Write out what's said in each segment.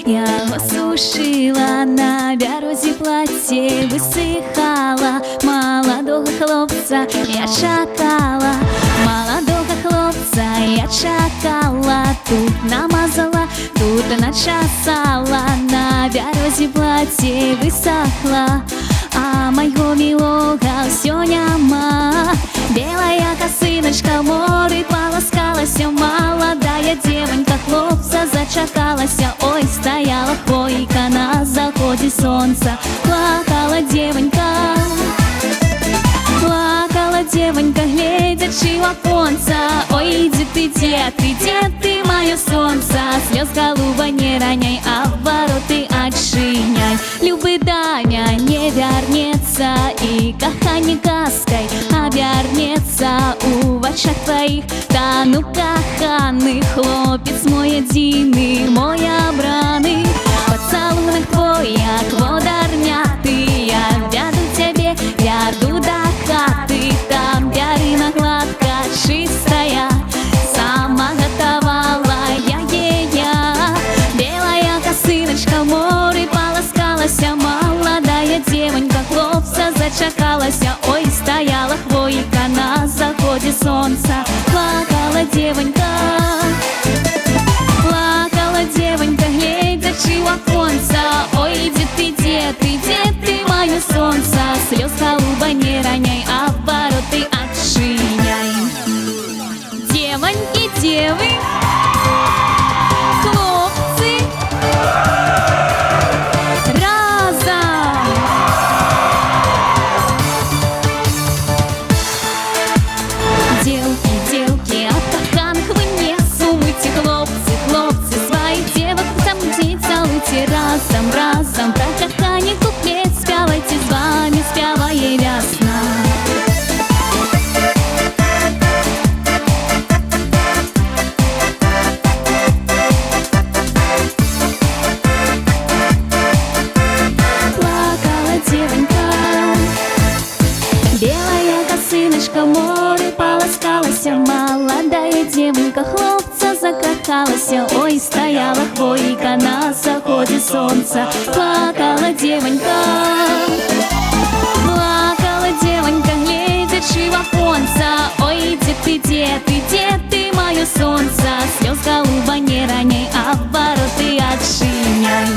я его сушила, на бярозі платье висихала. Молодого хлопца я чакала, молодого хлопца я чакала. Тут намазала, тут начесала, на бярозі платье высохла. А моего милого все няма. Белая косыночка в море полоскалась, молодая девонька хлопца зачакалась. Ой, стояла хвойка на заходе солнца, плакала девонька. Плакала девонька, глядячи в оконца. Ой, дед ты мое солнце. Слез голуба не роняй, а вороты отчиняй. Любы Даня не вернется, и каханье каской обернется. У очах твоих тану каханы, хлопец мой единый, мой обраный. Поцелунок твой, як водорнятый, я вяду тебе, вяду до хаты. Там ярина гладко чистая, сама готовала я ея. Белая косыночка в море полоскалась, молодая девонька хлопца зачакалась. Ой, стояла хвойка на заходе солнца, плакала девонька. Плакала девонька, глядячи в оконца. Ой, дед ты мое солнце. Слез голуба не роняй, а вороты отчиняй. Девоньки, девы, хлопцы, разом. Девки, от каханых вы не сумуйте, хлопцы, своих девок замутите, целуйте разом. Про каханье куплет спявайте, с вами спяває весна. Плакала девонька, белая косыночка в море полоскалась, молодая девонька хлопца закахалась. Ой, стояла хвойка на заходе солнца, плакала девонька. Плакала девонька, глядячи в оконца. Ой, дед ты мое солнце. Слез голуба не роняй, а вороты отчиняй.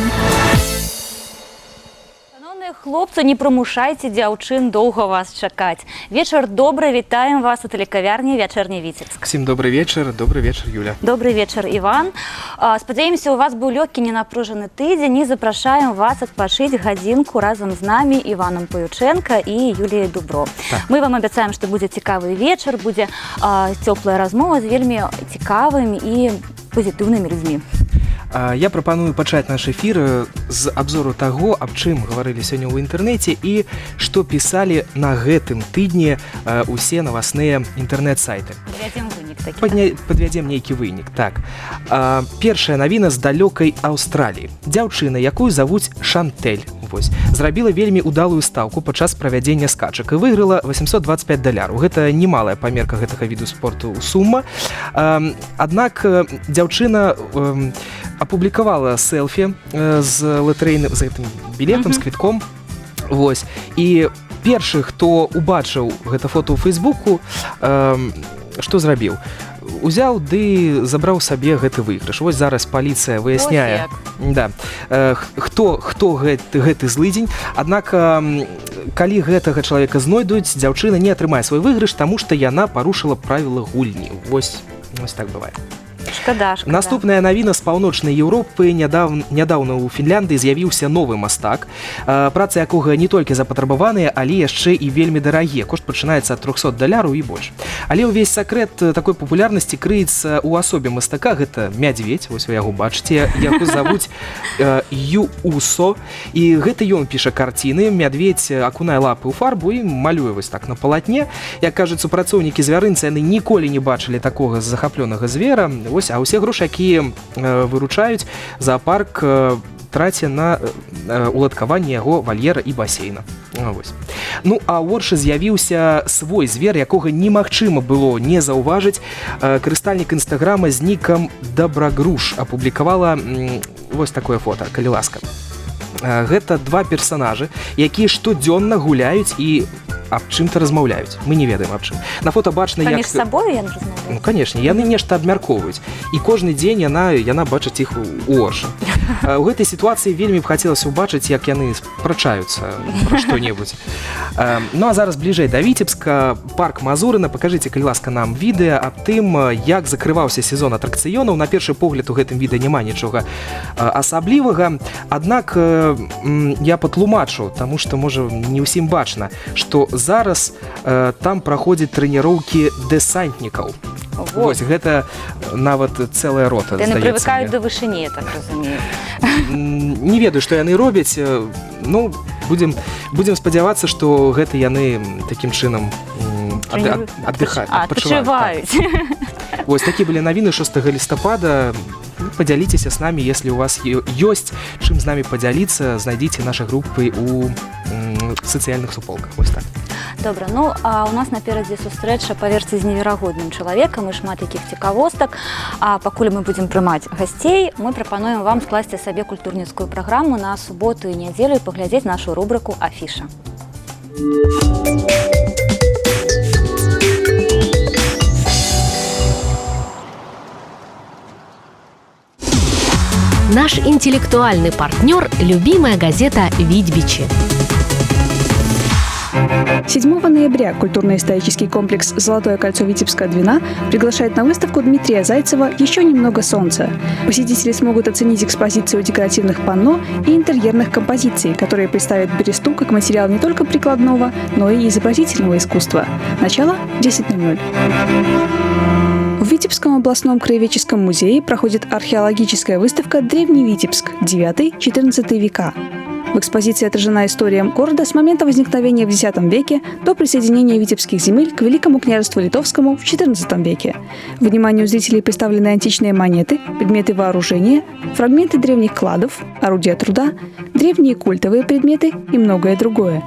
Хлопцы, не прымушайце дзяўчын доўга вас чакаць. Вечар добры, вітаем вас у тэлекавярні «Вячэрні Віцебск». Всем добрый вечер, Юля. Добрый вечер, Иван. Спадзяёмся, у вас быў лёгкі, ненапружаны тыдзень, і запрашаем вас адпачыць гадзінку разам з намі Іванам Паючэнка і Юліяй Дубро. Так. Мы вам абяцаем, што будзе цікавы вечар, будзе цёплая размова з вельмі цікавымі і пазітыўнымі людзьмі. Я прапаную пачаць наш эфір з абзору таго, аб чым гаварылі сёння ў інтэрнэце і што пісалі на гэтым тыдні усе навасныя інтэрнэт-сайты. Падвядзем вынік такі. Падвядзем нейкі вынік. Так. Першая навіна з далёкай Аўстраліі. Дзяўчына, якую завуць Шантэль, зрабіла вельмі ўдалую стаўку падчас правядзення скачак і выйграла $825. Гэта немалая памерка гэтага віду спорту сума. Аднак дзяўчына апублікавала селфі з латарэйным з гэтым білетам, з квітком. І першы, хто убачыў гэта фото ў Фейсбуку, што зрабіў? Узяў ды забраў сабе гэты выйгрыш. Вось зараз паліцыя выясняе, хто гэты злыдзень. Аднак, калі гэтага чалавека знойдуць, дзяўчына не атрымае свой выйгрыш, таму што яна парушыла правіла гульні. Вось так бывае. Шкада. Наступная навіна з паўночнай Еўропы. Нядаўна ў Фінляндыі з'явіўся новы мастак, працы якога не толькі запатрабаваныя, але яшчэ і вельмі дарагія. Кошт пачынаецца ад $300 і больш. Але ўвесь сакрэт такой папулярнасці крыецца ў асобе мастака. Гэта мядзведзь, вось вы яго бачыце, яго завуць Юусо. І гэта ён піша карціны. Мядзведзь акунае лапы ў фарбу і малюе вось так на палатне. Як кажуць супрацоўнікі звярынцы, яны ніколі не бачылі такога захаплёнага звера. А ўсе грошы, якія выручаюць, зоапарк траце на уладкаванне яго вальера і басейна. Ну, а ў Оршы з'явіўся свой звер, якога немагчыма было не заўважыць. Карыстальнік інстаграма з нікам Дабрагруш апублікавала вось такое фото, калі ласка. Гэта два персанажы, якія штодзённа гуляюць і аб чым-то размаўляюць. Мы не ведаем аб чым. На фото бачна, як... Паміж сабою яны размаўляюць? Ну, канешне, яны нешта абмяркоўваюць. І кожны дзень яна бачыць іх у оршы. У гэтай сітуацыі вельмі б хацелася ўбачыць, як яны спрачаюцца пра што-небудзь. Ну, а зараз бліжэй да Віцебска. Парк Мазурына. Пакажыце, калі ласка, нам відэа аб тым, як закрываўся сезон атракцыёнаў. На першы погляд у гэтым відэа няма нічога асаблівага. Аднак я патлумачу, таму што, можа, не ўсім бачна, што зараз там праходзяць трэніроўкі дэсантнікаў. Вось, гэта нават цэлая рота, здаецца. Яны прывыкаюць да вышыні, я так разумею. Не ведаю, што яны робяць. Ну, будзем спадзявацца, што гэта яны такім чынам адпачываюць. Вось, такія былі навіны 6 лістапада. Подзяліцеся с нами, если у вас ёсць чым з намі падзяліцца, знайдзіце нашы групы у сацыяльных суполках. Вось так. Добра, ну а у нас наперадзе сустрэча, паверце, з неверагодным чалавекам і шмат якіх цікавостак. А пакуль мы будзем прымаць гасцей, мы прапануем вам скласці сабе культурніцкую праграму на суботу і нядзелю і паглядзець нашу рубрыку «Афіша». Наш интеллектуальный партнер – любимая газета «Видбичи». 7 ноября культурно-исторический комплекс «Золотое кольцо Витебска-Двина» приглашает на выставку Дмитрия Зайцева «Еще немного солнца». Посетители смогут оценить экспозицию декоративных панно и интерьерных композиций, которые представят бересту как материал не только прикладного, но и изобразительного искусства. Начало 10:00. В Витебском областном краеведческом музее проходит археологическая выставка «Древний Витебск. 9-14 века». В экспозиции отражена история города с момента возникновения в X веке до присоединения витебских земель к Великому княжеству Литовскому в XIV веке. Вниманию зрителей представлены античные монеты, предметы вооружения, фрагменты древних кладов, орудия труда, древние культовые предметы и многое другое.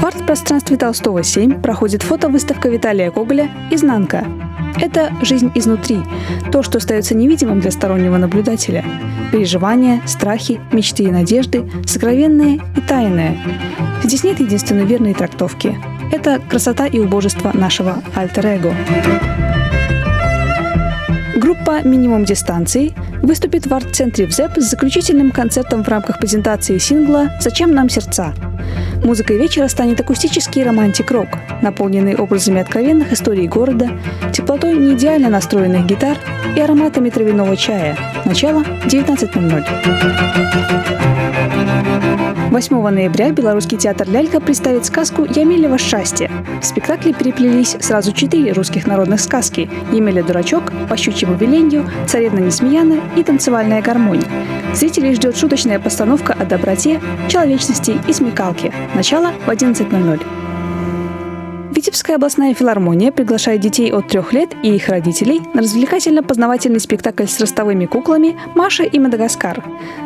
В арт-пространстве Толстого 7 проходит фотовыставка Виталия Гоголя «Изнанка». Это жизнь изнутри, то, что остается невидимым для стороннего наблюдателя. Переживания, страхи, мечты и надежды, сокровенное и тайное. Здесь нет единственной верной трактовки. Это красота и убожество нашего альтер-эго. Группа «Минимум дистанции» выступит в арт-центре ВЗЭП с заключительным концертом в рамках презентации сингла «Зачем нам сердца?». Музыкой вечера станет акустический романтик-рок, наполненный образами откровенных историй города, теплотой неидеально настроенных гитар и ароматами травяного чая. Начало 19:00. 8 ноября Белорусский театр «Лялька» представит сказку «Емелево счастье». В спектакле переплелись сразу 4 русских народных сказки «Емеля-дурачок», «По щучьему веленью», «Царевна Несмеяна» и «Танцевальная гармонь». Зрителей ждет шуточная постановка о доброте, человечности и смекалке. Начало в 11:00. Витебская областная филармония приглашает детей от 3 лет и их родителей на развлекательно-познавательный спектакль с ростовыми куклами «Маша и Мадагаскар».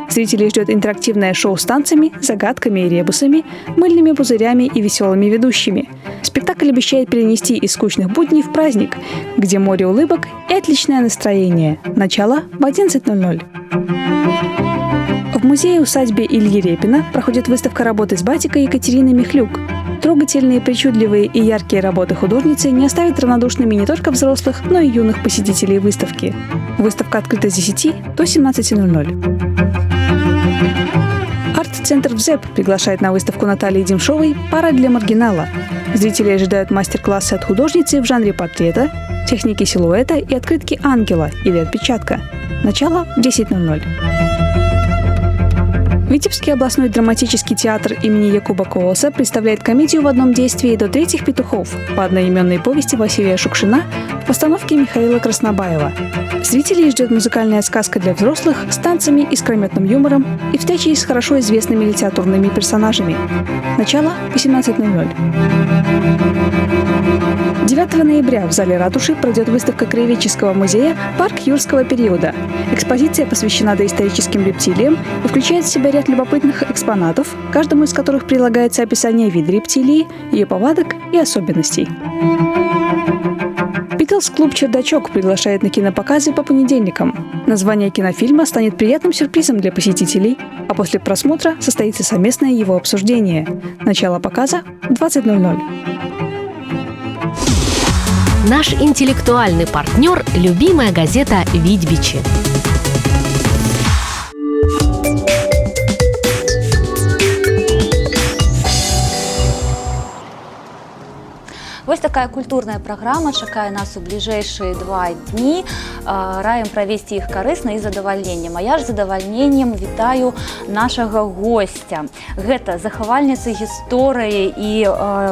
Зрителей ждет интерактивное шоу с танцами, загадками и ребусами, мыльными пузырями и веселыми ведущими. Спектакль обещает перенести из скучных будней в праздник, где море улыбок и отличное настроение. Начало в 11:00. В музее-усадьбе Ильи Репина проходит выставка работы с батикой Екатерины Михлюк. Трогательные, причудливые и яркие работы художницы не оставят равнодушными не только взрослых, но и юных посетителей выставки. Выставка открыта с 10 до 17:00. Арт-центр ВЗЭП приглашает на выставку Натальи Демшовой «Пара для маргинала». Зрители ожидают мастер-классы от художницы в жанре портрета, техники силуэта и открытки ангела или отпечатка. Начало в 10:00. Витебский областной драматический театр имени Якуба Колоса представляет комедию в одном действии «До третьих петухов» по одноименной повести Василия Шукшина в постановке Михаила Краснобаева. Зрителей ждет музыкальная сказка для взрослых с танцами, искрометным юмором и встречей с хорошо известными литературными персонажами. Начало 18:00. 9 ноября в зале ратуши пройдет выставка краеведческого музея «Парк юрского периода». Экспозиция посвящена доисторическим рептилиям и включает в себя ряд любопытных экспонатов, каждому из которых прилагается описание вида рептилии, ее повадок и особенностей. Силс-клуб «Чердачок» приглашает на кинопоказы по понедельникам. Название кинофильма станет приятным сюрпризом для посетителей, а после просмотра состоится совместное его обсуждение. Начало показа в 20:00. Наш интеллектуальный партнер – любимая газета «Видбичи». Вось такая культурная праграма чакае нас у бліжэйшыя 2 дні. Раім правесці іх карысна і задавальненнем. А я ж задавальненнем вітаю нашага гостя. Гэта захавальніца гісторыі і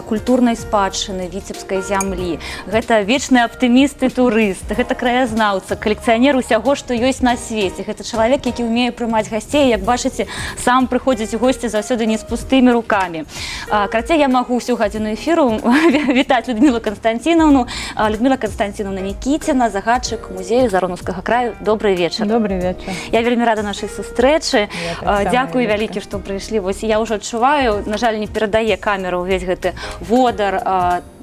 культурнай спадчыны віцебскай зямлі. Гэта вечны аптыміст і турыст. Гэта краязнаўца, калекцыянер усяго, што ёсць на свеце. Гэта чалавек, які ўмее прымаць гасцей. Як бачыце, сам прыходзіць у госці заўсёды не з пустымі рукамі. Карацей, я магу ўсю гадзіну эфіру вітаць Людмилу Константиновну. Людмила Константиновна Никитина, загадчик музею Зароновскага краю. Добрый вечер. Добрый вечер. Я вельмі рада нашай сустрэчы. Дзякую вялікі, што прыйшлі. Вось я ўжо адчуваю, на жаль, не перадае камера ўвесь гэты водар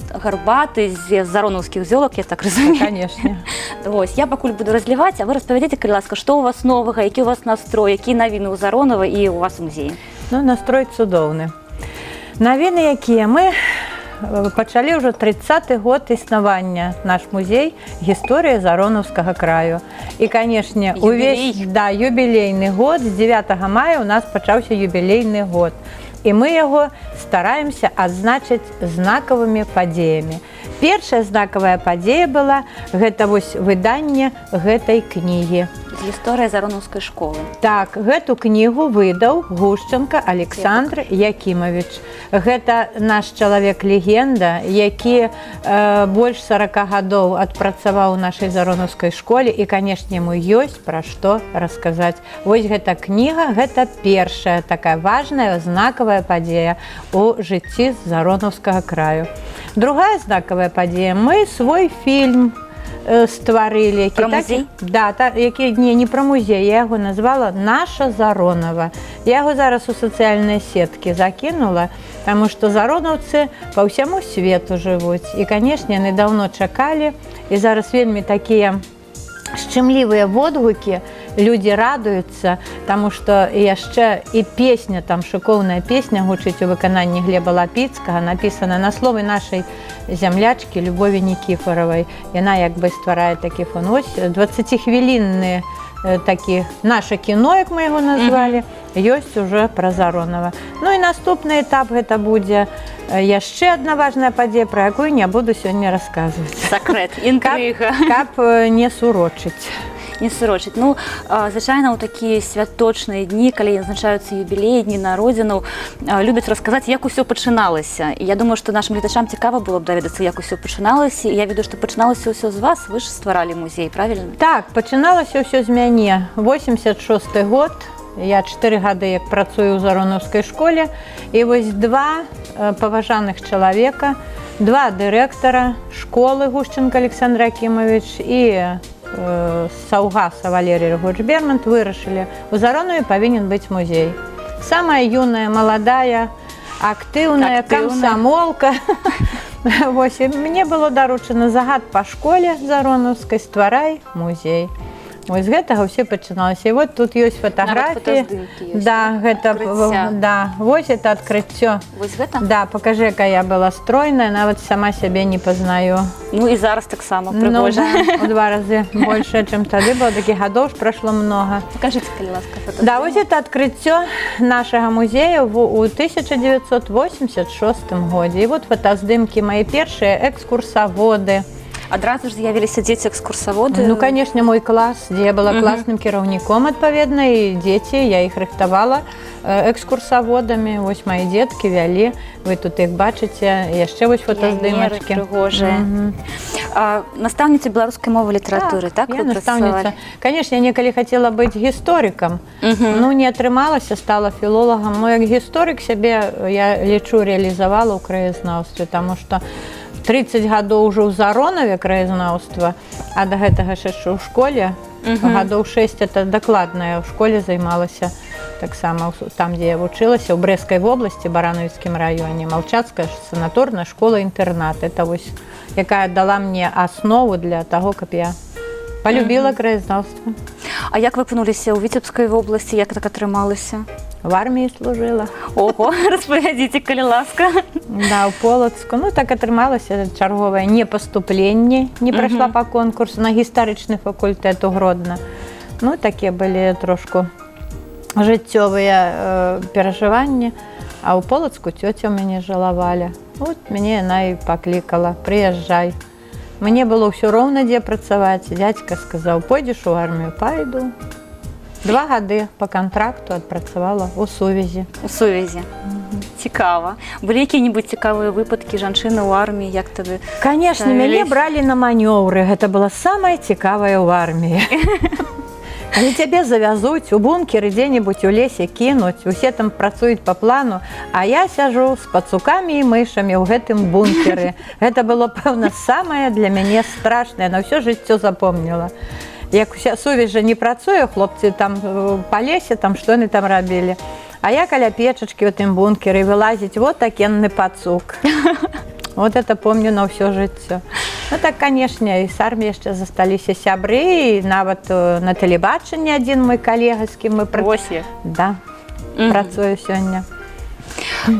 гарбаты з заронаўскіх зёлак, я так разумею. Конечно. Вось, я пакуль буду разліваць, а вы распавядзіце, калі ласка, што у вас новага, які у вас настрой, якія навіны ў Заронова і у вас у музеі? Ну, настрой цудоўны. Навіны якія? Мы пачалі ўжо 30-й год існавання наш музей гісторыі Заронаўскага краю. І, канешне, увесь юбілейны год, з 9 мая у нас пачаўся юбілейны год. І мы яго стараемся адзначыць знакавымі падзеямі. Першая знакавая падзея была гэта вось выданне гэтай кнігі. Гісторыя Заронаўскай школы. Так, гэту кнігу выдаў Гушченко Александр Якімович. Гэта наш чалавек-легенда, які больш 40 гадоў адпрацаваў у нашай Заронаўскай школе і, канешне, яму ёсць пра што расказаць. Вось гэта кніга, гэта першая такая важная знакавая падзея у жыцці Заронаўскага краю. Другая знакавая падзея. Мы свой фільм стварылі. Пра музей? Да, які не пра музей, я яго назвала «Наша Заронова». Я яго зараз у сацыяльныя сеткі закінула, таму што заронаўцы па ўсяму свету жывуць. І, канешне, яны даўно чакалі, і зараз вельмі такія шчымлівыя водгукі, людзі радуюцца, таму што яшчэ і песня, там шыкоўная песня гучыць у выкананні Глеба Лапіцкага, напісана на словы нашай зямлячкі Любові Нікіфаравай. Яна як бы стварае такі фон. Ось 20-хвілінны такі наше кіно, як мы яго назвалі, ёсць уже пра Заронова. Ну і наступны этап гэта будзе яшчэ адна важная падзея, пра якую не буду сёння расказваць. Сакрэт, інтрыга. Каб не сурочыць. Не сурочыць. Ну, звычайна ў такія святочныя дні, калі адзначаюцца юбілеі, дні народзінаў, любяць расказаць, як усё пачыналася. І я думаю, што нашым гледачам цікава было б даведацца, як усё пачыналася. І я ведаю, што пачыналася ўсё з вас. Вы ж стваралі музей, правільна? Так, пачыналася ўсё з мяне. 86-й год. Я 4 гады як працую ў Заронаўскай школе. І вось 2 паважаных чалавека, 2 дырэктара школы Гушченко Александр Якімович і Саўгаса Валерій Рыгоч Бермонт вырашылі, у Заронове павінен быць музей. Самая юная, маладая, актыўная камсамолка. Вось, мне было даручана загад па школе Заронаўскай «Стварай музей». Вось з гэтага ўсё пачыналася. І вот тут ёсць фатаграфіі. Да, гэта, да, вось это адкрыццё. Вось гэта? Да, покажи, якая я была стройная, нават сама сябе не пазнаю. Ну і зараз таксама прыгожа. Ну, у 2 разы больше, чым тады было. Такіх гадоў ж прайшло много. Покажите, калі ласка, фотографію. Да, вось это адкрыццё нашага музея у 1986 годзе. І вот фотаздымкі мае першыя экскурсаводы. Адразу ж з'явіліся дзеці экскурсаводы? Ну, конечно, мой клас, дзе я была класным кіраўніком, адпаведна, і дзеці, я іх рыхтавала экскурсаводамі. Вось мои дзеткі вялі, вы тут іх бачыце, яшчэ вось фотаздымачкі. Прыгожыя. Настаўніца беларускай мовы літаратуры, так? Я настаўніца. Конечно, я некалі хацела быць гісторыкам, ну не атрымалася, стала філолагам. Но як гісторык сябе, я лічу, реалізавала ў краязнаўстве, таму што 30 гадоў ўжо ў Заронаве краязнаўства, а да гэтага яшчэ ў школе, гадоў 6 это дакладна я ў школе займалася, таксама там, дзе я вучылася, ў Брэскай вобласці, Баранавіцкім раёне, Малчацкая санаторная школа-інтэрнат. Это вось якая дала мне аснову для таго, каб я полюбіла краязнаўства. А як вы апынуліся ў Віцебскай вобласці, як так атрымалася? В арміі служыла. Ого, распавядзіце, калі ласка. Да, ў Полацку. Ну, так атрымалася чарговае непаступленне. Не прайшла па конкурсу на гістарычны факультэт у Гродна. Ну, такія былі трошку жыццёвыя перажыванні. А ў Полацку цёця ў мяне жыла Валя. Вот мяне яна і паклікала: прыязджай. Мне было ўсё роўна, дзе працаваць. Дзядзька сказаў: пойдзеш у армію? Пайду. 2 гады по контракту адпрацавала ў сувязі. У сувязі. Цікава. Былі якія-небудзь цікавыя выпадкі жанчыны ў арміі, як тады? Конечно, мяне бралі на манёвры. Гэта было самае цікавае ў арміі. Калі цябе завязуць у бункеры дзе-небудзь у лесе кінуць, усе там працуюць па плану, а я сяжу з пацукамі і мышамі ў гэтым бункеры. Гэта было, пэўна, самае для мяне страшнае, на ўсё жыццё запомніла. Як уся сувязь жа не працуе, хлопцы там па лесе, там што яны там рабілі. А я каля печачкі ў тым бункеры вылазіць вот такенны пацук. Вот это помню на ўсё жыццё. Ну так, канешне, і з арміі яшчэ засталіся сябры, і нават на тэлебачанні адзін мой калега, з кім мы працую сёння.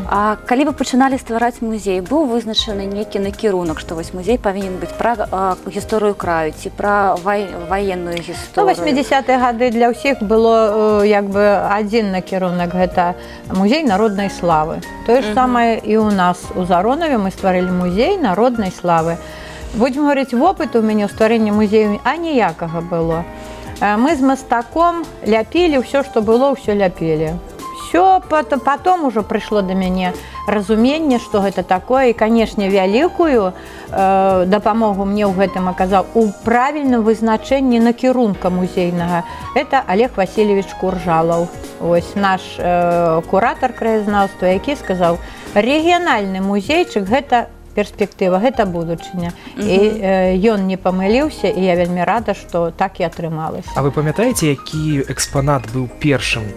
А калі вы пачыналі ствараць музей, быў вызначаны нейкі накірунак, што вось музей павінен быць пра гісторыю краю ці пра ваенную гісторыю? 80-е гады для ўсіх было як бы адзін накірунак, гэта музей народнай славы. Тое ж самае і ў нас у Заронаве мы стварылі музей народнай славы. Будзем говорить, вопыт у мяне ў стварэнні музею аніякага было. Мы з мастаком ляпілі ўсё, што было, ўсё ляпілі. Все потом уже прыйшло до мяне разуменне, што гэта такое, і, канешне, вялікую дапамогу мне ў гэтым аказаў у правільным вызначэнні накірунка музейнага. Это Олег Васильевич Куржалаў, ось наш куратар краязнаўства, які сказаў: рэгіянальны музейчык — гэта перспектыва, гэта будучыня. І ён не памыліўся, і я вельмі рада, што так і атрымалася. А вы памятаеце, які экспанат быў першым?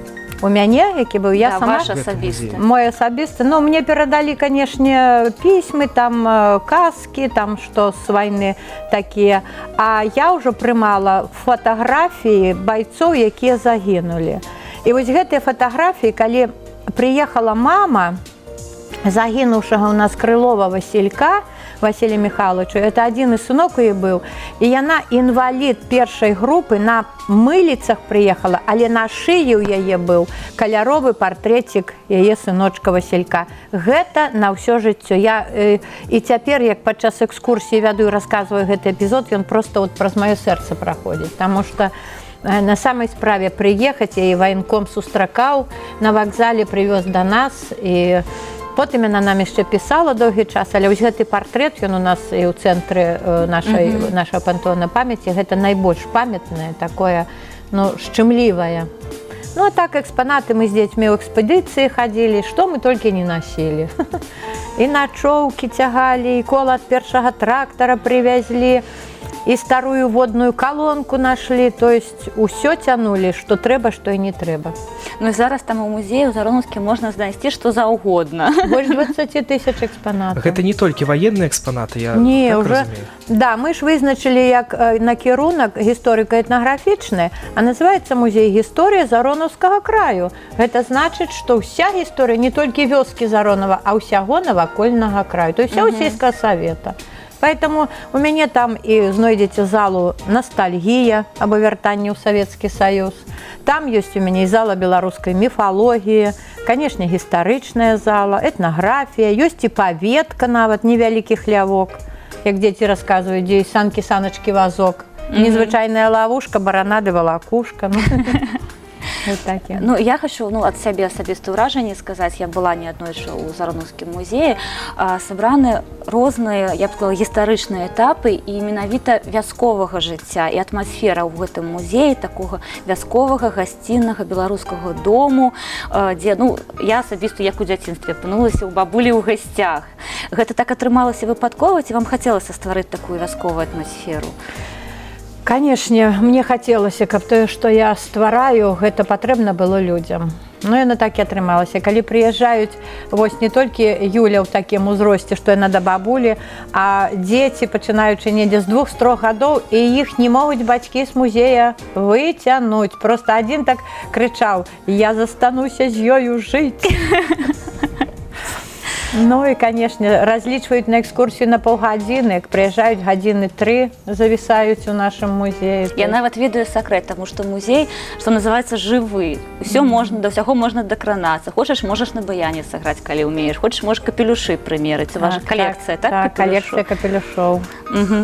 У мяне, які быў я сама? Ваш асабісты. Мой асабісты. Ну, мне перадалі, канешне, пісьмы, там казкі, там што з вайны такія. А я ўжо прымала фатаграфіі байцоў, якія загінулі. І вось гэтыя фатаграфіі, калі прыехала мама загінуўшага ў нас Крылова Васілька, Василия Михайловича, это один из сынок ее был, и она инвалид первой группы, на мылицах приехала, але на шее у яе был каляровый портретик яе сыночка Василька. Гэта на ўсё жыццё. Я и цяпер, як падчас экскурсии вяду и рассказываю гэты эпизод, он просто вот праз маё сэрца праходзіць, потому что на самой справе приехать, я и военком сустракаў, на вокзале привез до нас, и потым яна нам яшчэ пісала доўгі час, але вось гэты партрэт, ён у нас і ў цэнтры нашага пантеона памяці, гэта найбольш памятнае, такое, ну, шчымлівае. Ну, а так, экспанаты мы з дзецьмі ў экспедыцыі хадзілі, што мы толькі не насілі. І начоўкі цягалі, і кола ад першага трактара привязлі, і старую водную колонку нашли, то есть усё цянулі, што трэба, што і не трэба. Ну і зараз там у музеі ў Зароновскі можна знайсці што заўгодна. Больш 20 тысяч экспанатаў. Гэта не толькі военныя экспанаты, я не, так уже, разумею. Да, мы ж вызначылі як накірунак гісторыка-этнаграфічны, а называецца музей гісторыі Зароновскага краю. Гэта значыць, што ўся гісторыя не толькі вёскі Заронова, а ўсяго навакольнага краю, то есть ўся сельскага савета. Поэтому у мяне там і знойдзеце залу «Ностальгія» або вяртанне ў Савецкі Саюз. Там ёсць у мяне і зала беларускай міфалогіі, канешне, гістарычная зала, этнаграфія, ёсць і паветка нават, невялікі хлявок, як дзеці расказваюць, дзе і санкі, саначкі, вазок. Незвычайная лавушка, барана ды валакушка. Ну, я хочу ад сябе асабістае ўражанне сказаць, я была не аднойчы ў Зароновскім музеі, сабраны розныя, я б сказала, гістарычныя этапы і менавіта вясковага жыцця і атмасфера ў гэтым музеі такога вясковага гасціннага беларускага дому, дзе, ну, я асабіста як у дзяцінстве апынулася ў бабулі ў гасцях. Гэта так атрымалася выпадкова, ці вам хацелася стварыць такую вясковую атмасферу? Канешне, мне хацелася, каб тое, што я ствараю, гэта патрэбна было людзям. Ну, яна так і атрымалася. Калі прыязджаюць вось не толькі Юля ў такім узросце, што яна да бабулі, а дзеці, пачынаючы недзе з 2-3 гадоў, і іх не могуць бацькі з музея выцянуць. Просто адзін так крычаў: «Я застануся з ёю жыць». Ну і, канешне, разлічваюць на экскурсію на паўгадзіны, прыязджаюць гадзіны 3, завісаюць у нашым музеі. Я нават ведаю сакрэт, таму што музей, што называецца, жывы. Усё можна, да ўсяго можна дакранацца. Хочаш, можаш на баяне сыграць, калі ўмееш. Хочаш, можаш капелюшы прымерыць. Ваша калекцыя, так? Так, калекцыя капелюшоў.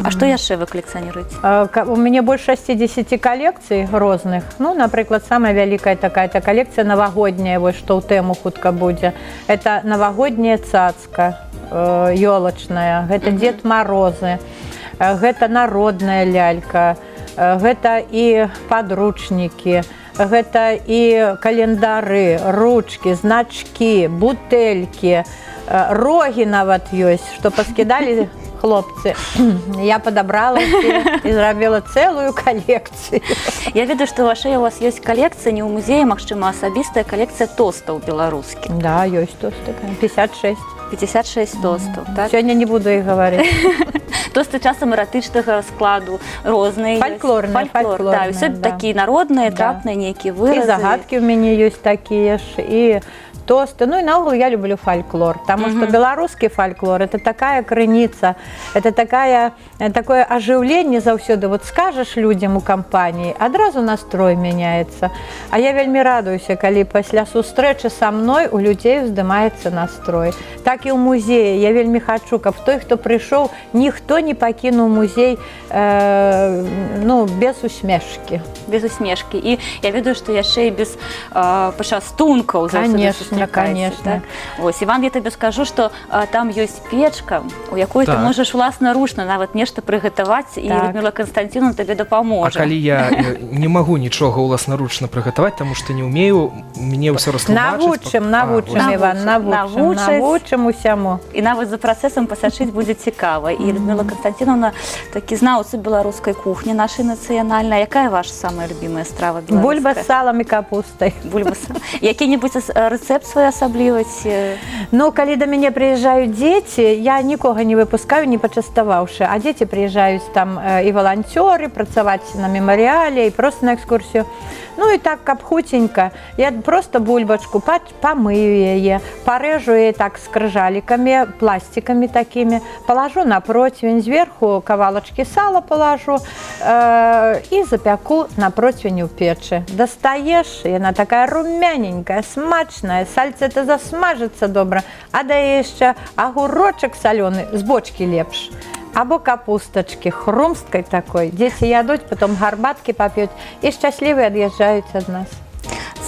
А што яшчэ вы калекцыяніруеце? У мяне больш 60 калекцый розных. Ну, напрыклад, самая вялікая такая-то калекцыя навагодняя, вось што ў тэму хутка будзе. Это навагодняя цацка ёлачная, гэта Дед Морозы, гэта народная лялька, гэта і падручнікі, гэта і календары, ручкі, значкі, бутэлькі, рогі нават ёсць, што паскідалі хлопцы. Я падабрала і зрабіла цэлую калекцыю. Я ведаю, што ваша у вас ёсць калекцыя, не ў музеі, магчыма, асабістая калекцыя тостаў беларускіх. Да, ёсць тосты. 56. 56 тостаў, так? Сёння не буду іх гаварыць. Тосты часам эратычнага складу, розныя. Фальклорныя, да, ўсё такія народныя, трапныя нейкія выразы. І загадкі ў мяне ёсць такія ж, і тосты. Ну і наогул я люблю фольклор, таму што беларускі фольклор – это такая крыніца, это такое ажыўленне заўсёды. Вот скажаш людзям у кампаніі, адразу настрой мяняецца. А я вельмі радуюся, калі пасля сустрэчы са мной у людзей уздымаецца настрой. Так і ў музеі. Я вельмі хачу, каб той, хто прыйшоў, ніхто не пакінуў музей без усмешкі. Без усмешкі. І я ведаю, што яшчэ і без пачастункаў заўсёды сустракаецца. Конечно. Вось, Іван, я табе скажу, што там ёсць печка, у якой ты можаш власнаручна нават нешта прыгатаваць, і Людмила Константиновна табе дапаможа. А калі я не магу нічога ўласнаручна прыгатаваць, таму што не ўмею, мне ўсё растлумачыць. Навучым, Іван, навучым усяму. І нават за працэсам пасачыць будзе цікава. І Людмила Константиновна такі знаўца беларускай кухні нашай нацыянальнай. Якая ваша самая любимая страва беларуская? Бульба з салам і капустай. Бульба з салам. Які-небудзь рэцэпт свае асаблівасці? Ну, калі да мяне прыязджаюць дзеці, я нікога не выпускаю, не пачаставаўшы. А дзеці прыязджаюць там і валанцёры, працаваць на мемарыяле, і проста на экскурсію. Ну і так, каб хуценька, я проста бульбачку памыю яе, парэжу яе так з крыжалікамі, пластикамі такімі, палажу на процвень, зверху кавалачкі сала палажу і запяку на процвені ў печы. Дастаеш, яна такая румяненькая, смачная, сальце это засмажыцца добра, а да яшчэ агурочак салёны, з бочкі лепш. Або капустачкі, хрумсткай такой. Дзеці ядуць, потом гарбаткі пап'юць і шчаслівыя ад'язджаюць ад нас.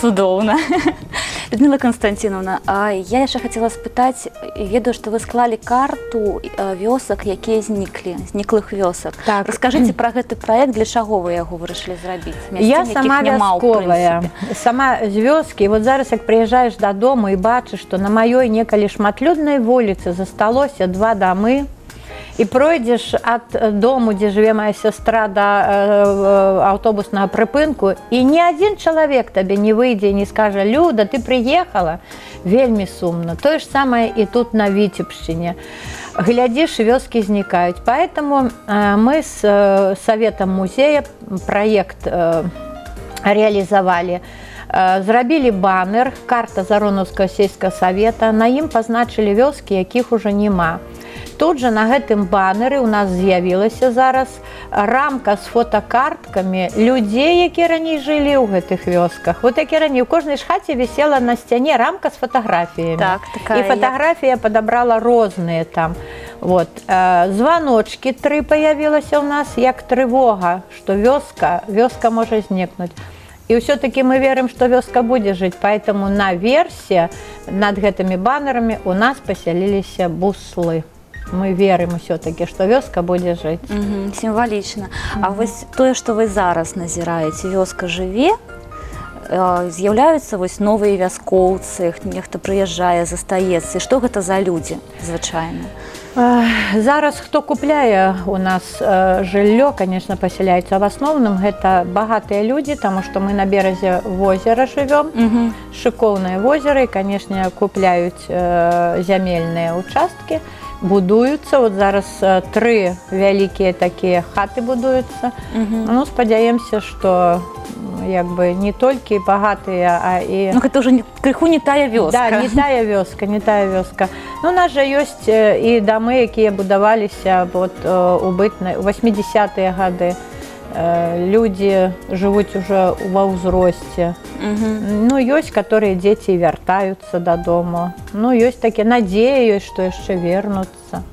Цудоўна. Людмила Константиновна, я яшчэ хацела спытаць, ведаю, што вы склалі карту вёсак, якія зніклых вёсак. Раскажыце пра гэты праект, для чаго вы яго вырашылі зрабіць? Я сама вясковая, сама з вёскі. Вот зараз, як прыязджаеш дадому і бачыш, што на маёй некалі шматлюднай вуліцы засталося 2 дамы, і пройдзеш ад дому, дзе жыве моя сястра, да аўтобуснага прыпынку, і ні адзін чалавек табе не выйдзе і не скажа: «Люда, ты прыехала?» Вельмі сумна. Тое ж самае і тут на Віцебшчыне. Глядзіш, вёскі знікаюць. Поэтому мы з Саветам музея праект рэалізавалі. Зрабілі банер, карта Заронаўскага сельскага савета, на ім пазначылі вёскі, якіх ужо няма. Тут жа на гэтым банеры у нас з'явілася зараз рамка з фотокарткамі людзей, якія раней жылі ў гэтых вёсках. Вот які раней у кожнай ж хаце вісела на сцяне рамка з фатаграфіямі. І фатаграфія падабрала розныя там. Званочкі 3 паявілася ў нас, як трывога, што вёска можа знікнуць. І ўсё-такі мы верым, што вёска будзе жыць, поэтому наверсе над гэтымі банерамі у нас пасяліліся буслы. Мы верым усё-такі, што вёска будзе жыць. Сімвалічна. А вось тое, што вы зараз назіраеце, вёска жыве, з'яўляюцца вось новыя вяскоўцы, нехта прыязджае, застаецца. І што гэта за людзі звычайна? Зараз хто купляе у нас жыллё, конечно, пасяляецца. В асноўным гэта багатыя людзі, таму што мы на беразе возера жывём, шыкоўнае возера, і, канешне, купляюць зямельныя участкі, будуюцца. Вот зараз 3 вялікія такія хаты будуюцца. Ну, спадзяемся, што як бы не толькі багатыя, а і... Ну, гэта ўжо крыху не тая вёска. Да, не тая вёска, не тая вёска. Ну, у нас жа ёсць і дамы, якія будаваліся вот, у 80-е гады. Людзі жывуць ужо ва ўзросце. Ну, ёсць, которые дзеці вяртаюцца дадому. Ну, ёсць такі надзея, ёсць, што яшчэ вернуцца.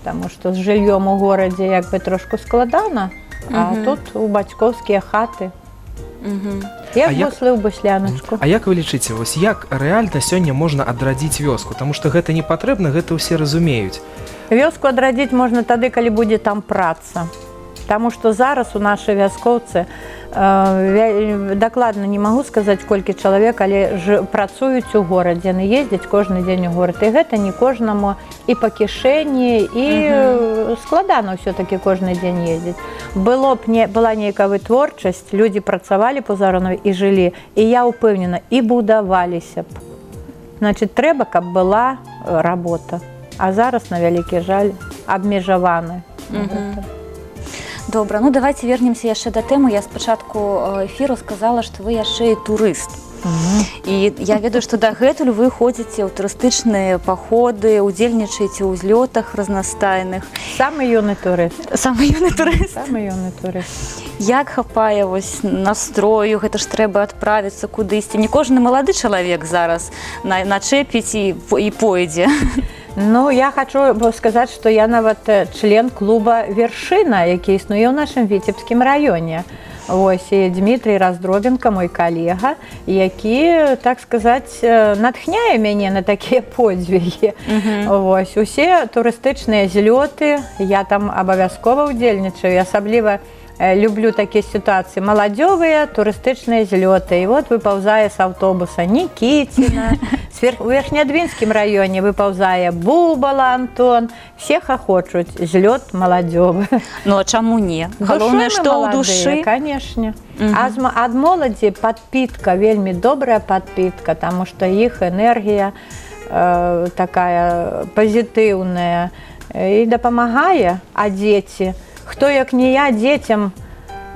Таму што з жыллём у горадзе як бы трошку складана, а тут у бацькоўскія хаты. Як буслы ў бусляночку. А як вы лічыце, вось як рэальна сёння можна адрадзіць вёску? Таму што гэта не патрэбна, гэта ўсе разумеюць. Вёску адрадзіць можна тады, калі будзе там праца. Таму што зараз у нашы вяскоўцы, дакладна не магу сказаць, колькі чалавек, але працуюць у горадзе, яны ездзяць кожны дзень у горад. І гэта не кожнаму і па кішэні, і складана ўсё-такі кожны дзень ездзіць. Была нейкая вытворчасць, людзі працавалі па зарону і жылі, і я ўпэўнена, і будаваліся б. Значыць, трэба, каб была работа. А зараз, на вялікі жаль, абмежаваны. Добра, ну давайте вернемся яшчэ да тэмы. Я спачатку эфіру сказала, што вы яшчэ і турыст. І я ведаю, што дагэтуль вы ходзіце ў турыстычныя паходы, удзельнічаеце ў узлётах разнастайных. Самы юны турыст. Самы юны турыст. Самы юны турыст. Як хапае вось настрою, гэта ж трэба адправіцца кудысьці. Не кожны малады чалавек зараз начэпіць і пойдзе. Ну, я хочу сказаць, што я нават член клуба «Вершына», які існуе ў нашым Віцебскім раёне. Вось, і Дмітрий Раздробенко, мой калега, які, так сказаць, натхняе мяне на такія подзвігі. Вось, усе турыстычныя злёты, я там абавязкова ўдзельнічаю, асабліва люблю такія сітуацыі. Маладзёвыя турыстычныя злёты. І вот выпаўзае з аўтобуса Нікіціна, у Верхнядвінскім раёне выпаўзае Бубала Антон. Все хахочуць. Злёт маладзёвы. Ну, а чаму не? Галоўнае, што ў душы. Канешне. Ад моладзі падпітка, вельмі добрая падпітка, таму што іх энергія такая пазітыўная і дапамагае, а дзеці, хто, як не я, дзецям,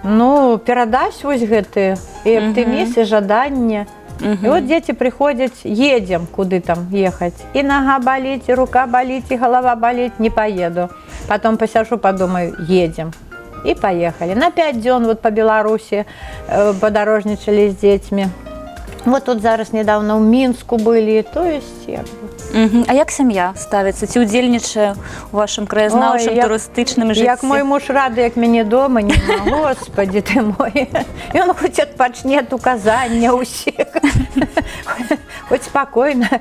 ну, перадасць вось гэты і аптымізм, і жаданне. І от дзеці прыходзяць, едзем, куды там ехаць. І нага баліць, і рука баліць, і галава баліць, не паеду. Потом пасяджу, падумаю, едзем. І паехалі. На 5 дзён вот па Беларусі падарожнічалі з дзецьмі. Вот тут зараз недавно ў Мінску былі, то есть як бы. А як сям'я ставіцца? Ці ўдзельнічае ў вашым краязнаўчым турыстычным жыцці? Як мой муж рады, як мяне дома, не могу, господи ты мой. Ён хоць адпачне ад указання ўсіх. Хоць спакойна,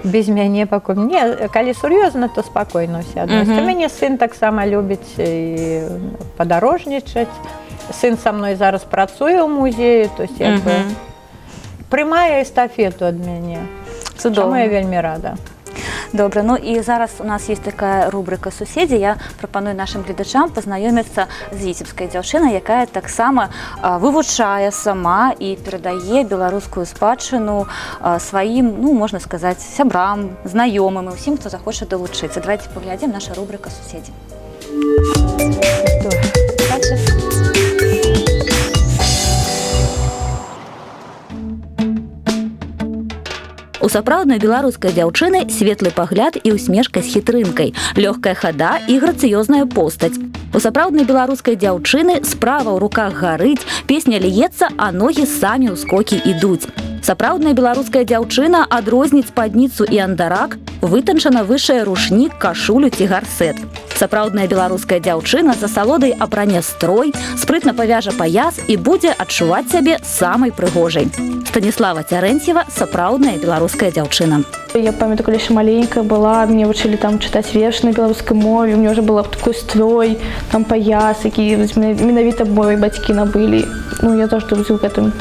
без мяне пакуль. Не, калі сур'ёзна, то спакойна ўсе адносяцца. Мяне сын таксама любіць і падарожнічаць. Сын са мной зараз працуе ў музеі, то есть як бы прымае эстафету ад мяне. Чаму я вельмі рада. Добра, ну і зараз у нас есть такая рубрика «Суседзі». Я прапаную нашим гледачам пазнаёміцца з віцебскай дзяўчынай, якая таксама вывучае сама і перадае беларускую спадчыну сваім, ну, можна сказаць, сябрам, знаёмым і ўсім, хто захоча далучыцца. Давайте паглядзім наша рубрика «Суседзі». У сапраўднай беларускай дзяўчыны светлы пагляд і усмешка з хітрынкай, лёгкая хада і грацыёзная постаць. У сапраўднай беларускай дзяўчыны справа ў руках гарыць, песня ліецца, а ногі самі ў скокі ідуць. Сапраўдная беларуская дзяўчына адрозніць спадніцу і андарак, вытанчана вышэе рушнік, кашулю ці гарсет. Сапраўдная беларуская дзяўчына за салодай апране строй, спрытна павяжа паяс і будзе адчуваць сябе самай прыгожай. Станіслава Цярэнцева, сапраўдная беларуская дзяўчына. Я памятаю, калі яшчэ маленькая была, мне вучылі там чытаць вершы на беларускай мове, у меня уже была такой строй, там паяс, які менавіта мовай бацькі набылі. Ну, я заўжды ў гэтым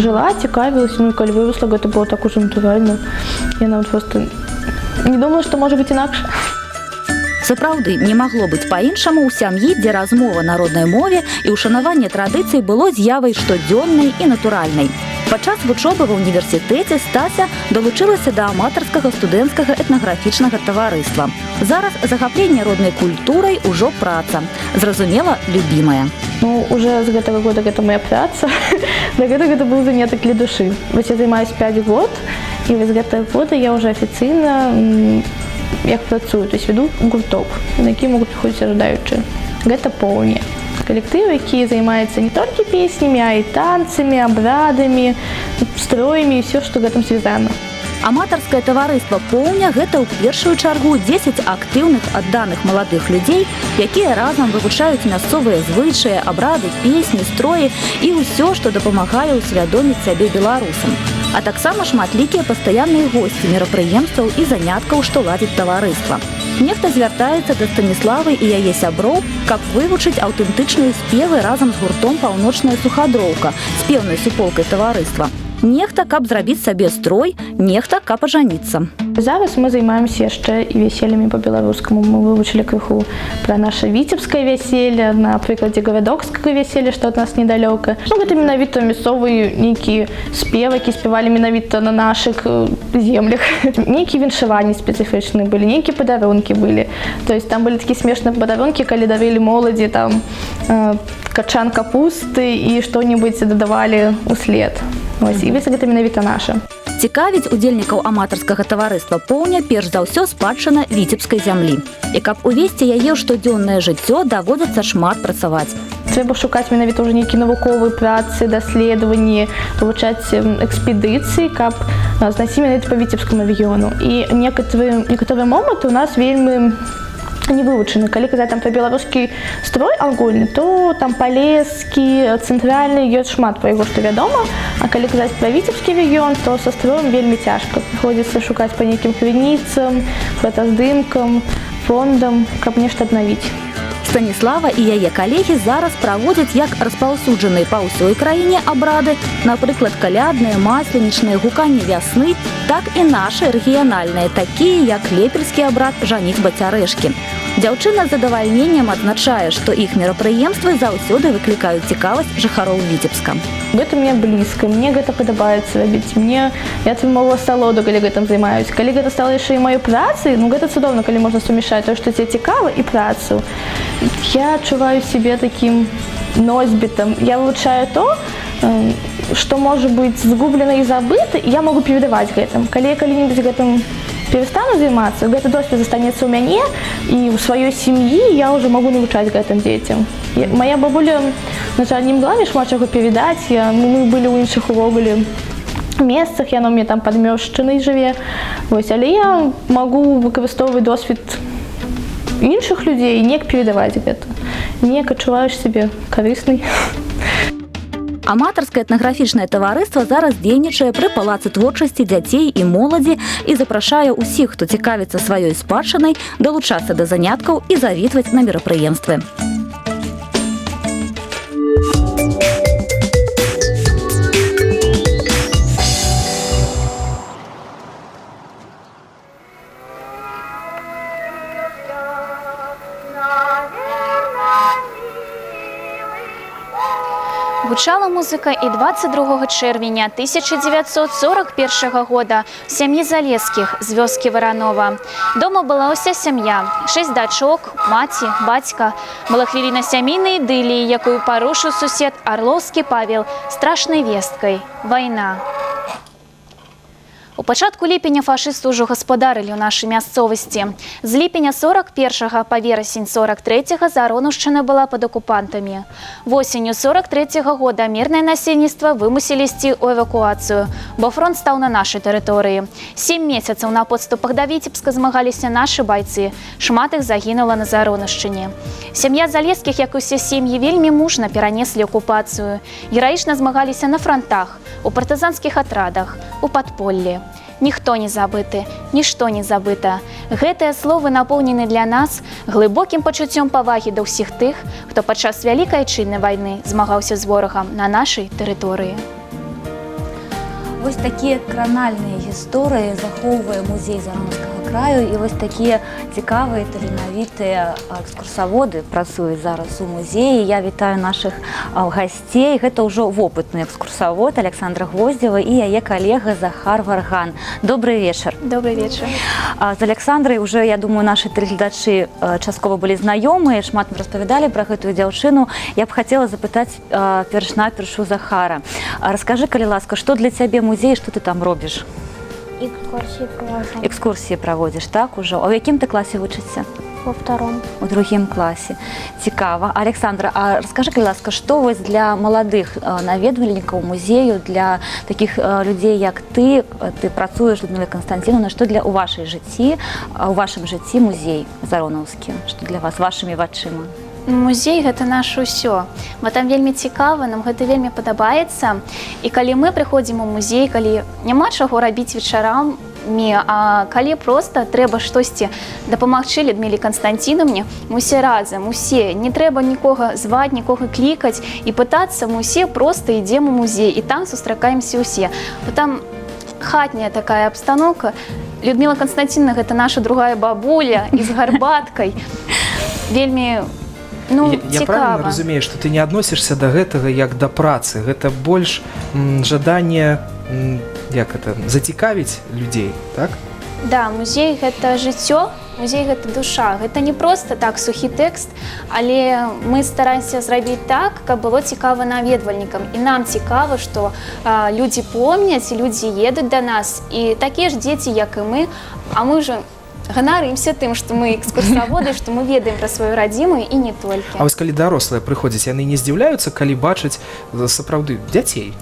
жила, цікавілася, ну і калі выросла, гэта было так ужо натуральна. Я нават проста не думала, што можа быць інакш. Сапраўды, не магло быць па-іншаму ў сям'і, дзе размова на роднай мове і ўшанаванне традыцый было з'явай штодзённай і натуральнай. Падчас вучобы ва ўніверсітэце Стася далучылася да аматарскага студэнцкага этнаграфічнага таварыства. Зараз захапленне роднай культурай ужо праца. Зразумела, любімая. Ну, уже с этого года это моя праца. До этого это был заняток для души. Вот я занимаюсь 5 год, и вот с этого года я уже официально як працую, то есть веду гурток, на які могут приходить ожидающие. Это «Поўня». Коллектив, які займается не только песнями, а и танцами, обрядами, строями и все, что в этом связано. Аматарскае таварыства «Поўня» – гэта ў першую чаргу 10 актыўных адданых маладых людзей, якія разам вывучаюць мясцовыя звычаі, абрады, песні, строі і ўсё, што дапамагае ўсвядоміць сябе беларусам. А таксама шматлікія пастаянныя госці мерапрыемстваў і заняткаў, што ладзіць таварыства. Нехта звяртаецца да Станіславы і яе сяброў, каб вывучыць аўтэнтычныя спевы разам з гуртом «Паўночная сухадроўка» спеўнай суполкай таварыства. Нехта, каб зрабіць сабе строй, нехта, каб ажаніцца. Зараз мы займаемся яшчэ і вяселлямі па-беларускаму. Мы вывучылі крыху пра наша віцебскае вяселле, на прыкладзе гарадокскага вяселля, што ад нас недалёка. Ну, гэта менавіта мясцовыя нейкія спевы, які спявалі менавіта на нашых землях. Нейкія віншаванні спецыфічныя былі, нейкія падарункі былі. То есть там былі такія смешныя падарункі, калі давялі моладзі там качан капусты і што-небудзь дадавалі ўслед. Ось, і гэта менавіта наша. Цікавіць удзельнікаў аматарскага таварыства «Поўня» перш за ўсё спадчына віцебскай зямлі. І каб увесці яе ў штодзённае жыццё, даводзіцца шмат працаваць. Трэба шукаць менавіта ўжо нейкія навуковыя працы, даследаванні, вывучаць экспедыцыі, каб знайсці менавіта па віцебскаму рэгіёну. І некаторыя моманты у нас вельмі не вывучаны. Калі казаць там пра беларускі строй агульны, то там палескі, цэнтральны, ёсць шмат пра яго, што вядома. А калі казаць пра віцебскі рэгіён, то са строем вельмі цяжка. Прыходзіцца шукаць па нейкім крыніцам, фотаздымкам, фондам, каб нешта аднавіць. Станіслава і яе калегі зараз праводзяць як распаўсюджаныя па ўсёй краіне абрады, напрыклад, калядныя, масленічныя, гуканне вясны, так і нашы рэгіянальныя, такія як лепельскі абрад «Жаніцьба цярэшкі». Дзяўчына з задавальненнем адзначае, што іх мерапрыемствы заўсёды выклікаюць цікавасць жыхароў Віцебска. Гэта мне блізка, мне гэта падабаецца рабіць. Я атрымала асалоду, калі гэтым займаюсь. Калі гэта стала яшчэ і маёй працай, ну гэта цудоўна, калі можна сумяшаць тое, што тебе цікава, і працу. Я адчуваю сябе такім носьбітам. Я вывучаю то, што можа быць згублена і забыта, і я могу перадаваць гэтым. Калі я калі-небудзь гэтым перестану займацца, гэты досвед застанецца ў мяне, і ў сваёй сям'і я ўжо магу навучаць гэтым дзецям. Моя бабуля, на жаль, не могла мне шмат чаго перадаць, мы былі ў іншых увогуле месцах, яна ў мяне там падмёшчанай жыве, але я магу выкарыстоўваць досвед іншых людзей і неяк перадаваць гэта. Неяк адчуваеш сябе карыснай. Аматарскае этнаграфічнае таварыства зараз дзейнічае пры палацы творчасці дзяцей і моладзі і запрашае ўсіх, хто цікавіцца сваёй спадчынай, далучацца да заняткаў і завітваць на мерапрыемствы. Гучала музыка і 22 чэрвеня 1941 года в сям'і Залескіх з вёскі Варанова. Дома была ўся сям'я, 6 дачок, маці, бацька. Была хвіліна сямейнай ідыліі, якую парушыў сусед Арлоўскі Павел страшнай весткай – вайна. У пачатку ліпеня фашысты ўжо гаспадарылі ў нашай мясцовасці. З ліпеня 41 па верасень 43 Заронаўшчына была пад акупантамі. Восенню 43 года мірнае насельніцтва вымусілі ісці ў эвакуацыю, бо фронт стаў на нашай тэрыторыі. 7 месяцаў на подступах да Віцебска змагаліся нашы байцы. Шмат іх загінула на Заронаўшчыне. Сям'я Залескіх, як усе сем'і, вельмі мужна перанеслі акупацыю. Гераічна змагаліся на фронтах, у партызанскіх атрадах, у падполлі. Ніхто не забыты, нішто не забыта. Гэтыя словы напоўнены для нас глыбокім пачуццём павагі да ўсіх тых, хто падчас Вялікай Адчайнай вайны змагаўся з ворагам на нашай тэрыторыі. Вось такія кранальныя гісторыі захоўвае музей Заронаўскага краю, і вось такія цікавыя, таленавітыя экскурсаводы працуюць зараз у музеі. Я вітаю нашых гасцей. Гэта ўжо вопытны экскурсавод Александра Гвоздзева і яе калега Захар Варган. Добрый вечар. Добрый вечер. З Александрай уже, я думаю, нашы тэлегледачы часткова былі знаёмыя, шмат распавядалі пра гэтую дзяўчыну. Я б хацела запытаць перш-наперш у Захара. Раскажы, калі ласка, што для цябе музей, што ты там робіш? Экскурсії проводиш, так, уже? А в яким ти класі вчишся? Во втором. У другім класі. Цікаво. Александра, а розкажи, будь ласка, що ось для молодих навідувальників музею, для таких людей, як ти працюєш, Людмила Константиновна, що для у вашому житті музей Зароновський? Що для вас, вашими вачима? Музей гэта наше ўсё. Мы там вельмі цікава, нам гэта вельмі падабаецца. І калі мы прыходзім у музей, калі няма чаго рабіць вечарамі, а калі проста трэба штосьці дапамагчы Людміле Константиновне, мы усе разам, усе, не трэба нікога зваць, нікога клікаць і пытацца, мы усе проста ідзем у музей і там сустракаемся усе. Бо там хатняя такая абстаноўка. Людмила Константиновна гэта наша другая бабуля і з гарбаткай. Вельмі я правильно разумею, што ты не адносішся да гэтага як да працы, гэта больш жаданне зацікавіць людзей, так? Да, музей гэта жыццё, музей гэта душа, гэта не проста так сухі тэкст, але мы стараемся зрабіць так, каб было цікава наведвальнікам. І нам цікава, што людзі помняць, людзі едуць да нас, і такія ж дзеці, як і мы, а мы же ганарымся тым, што мы экскурсаводы, што мы ведаем пра сваю радзіму і не толькі. А вось калі дарослыя прыходзяць, яны не здзіўляюцца, калі бачаць сапраўды дзяцей?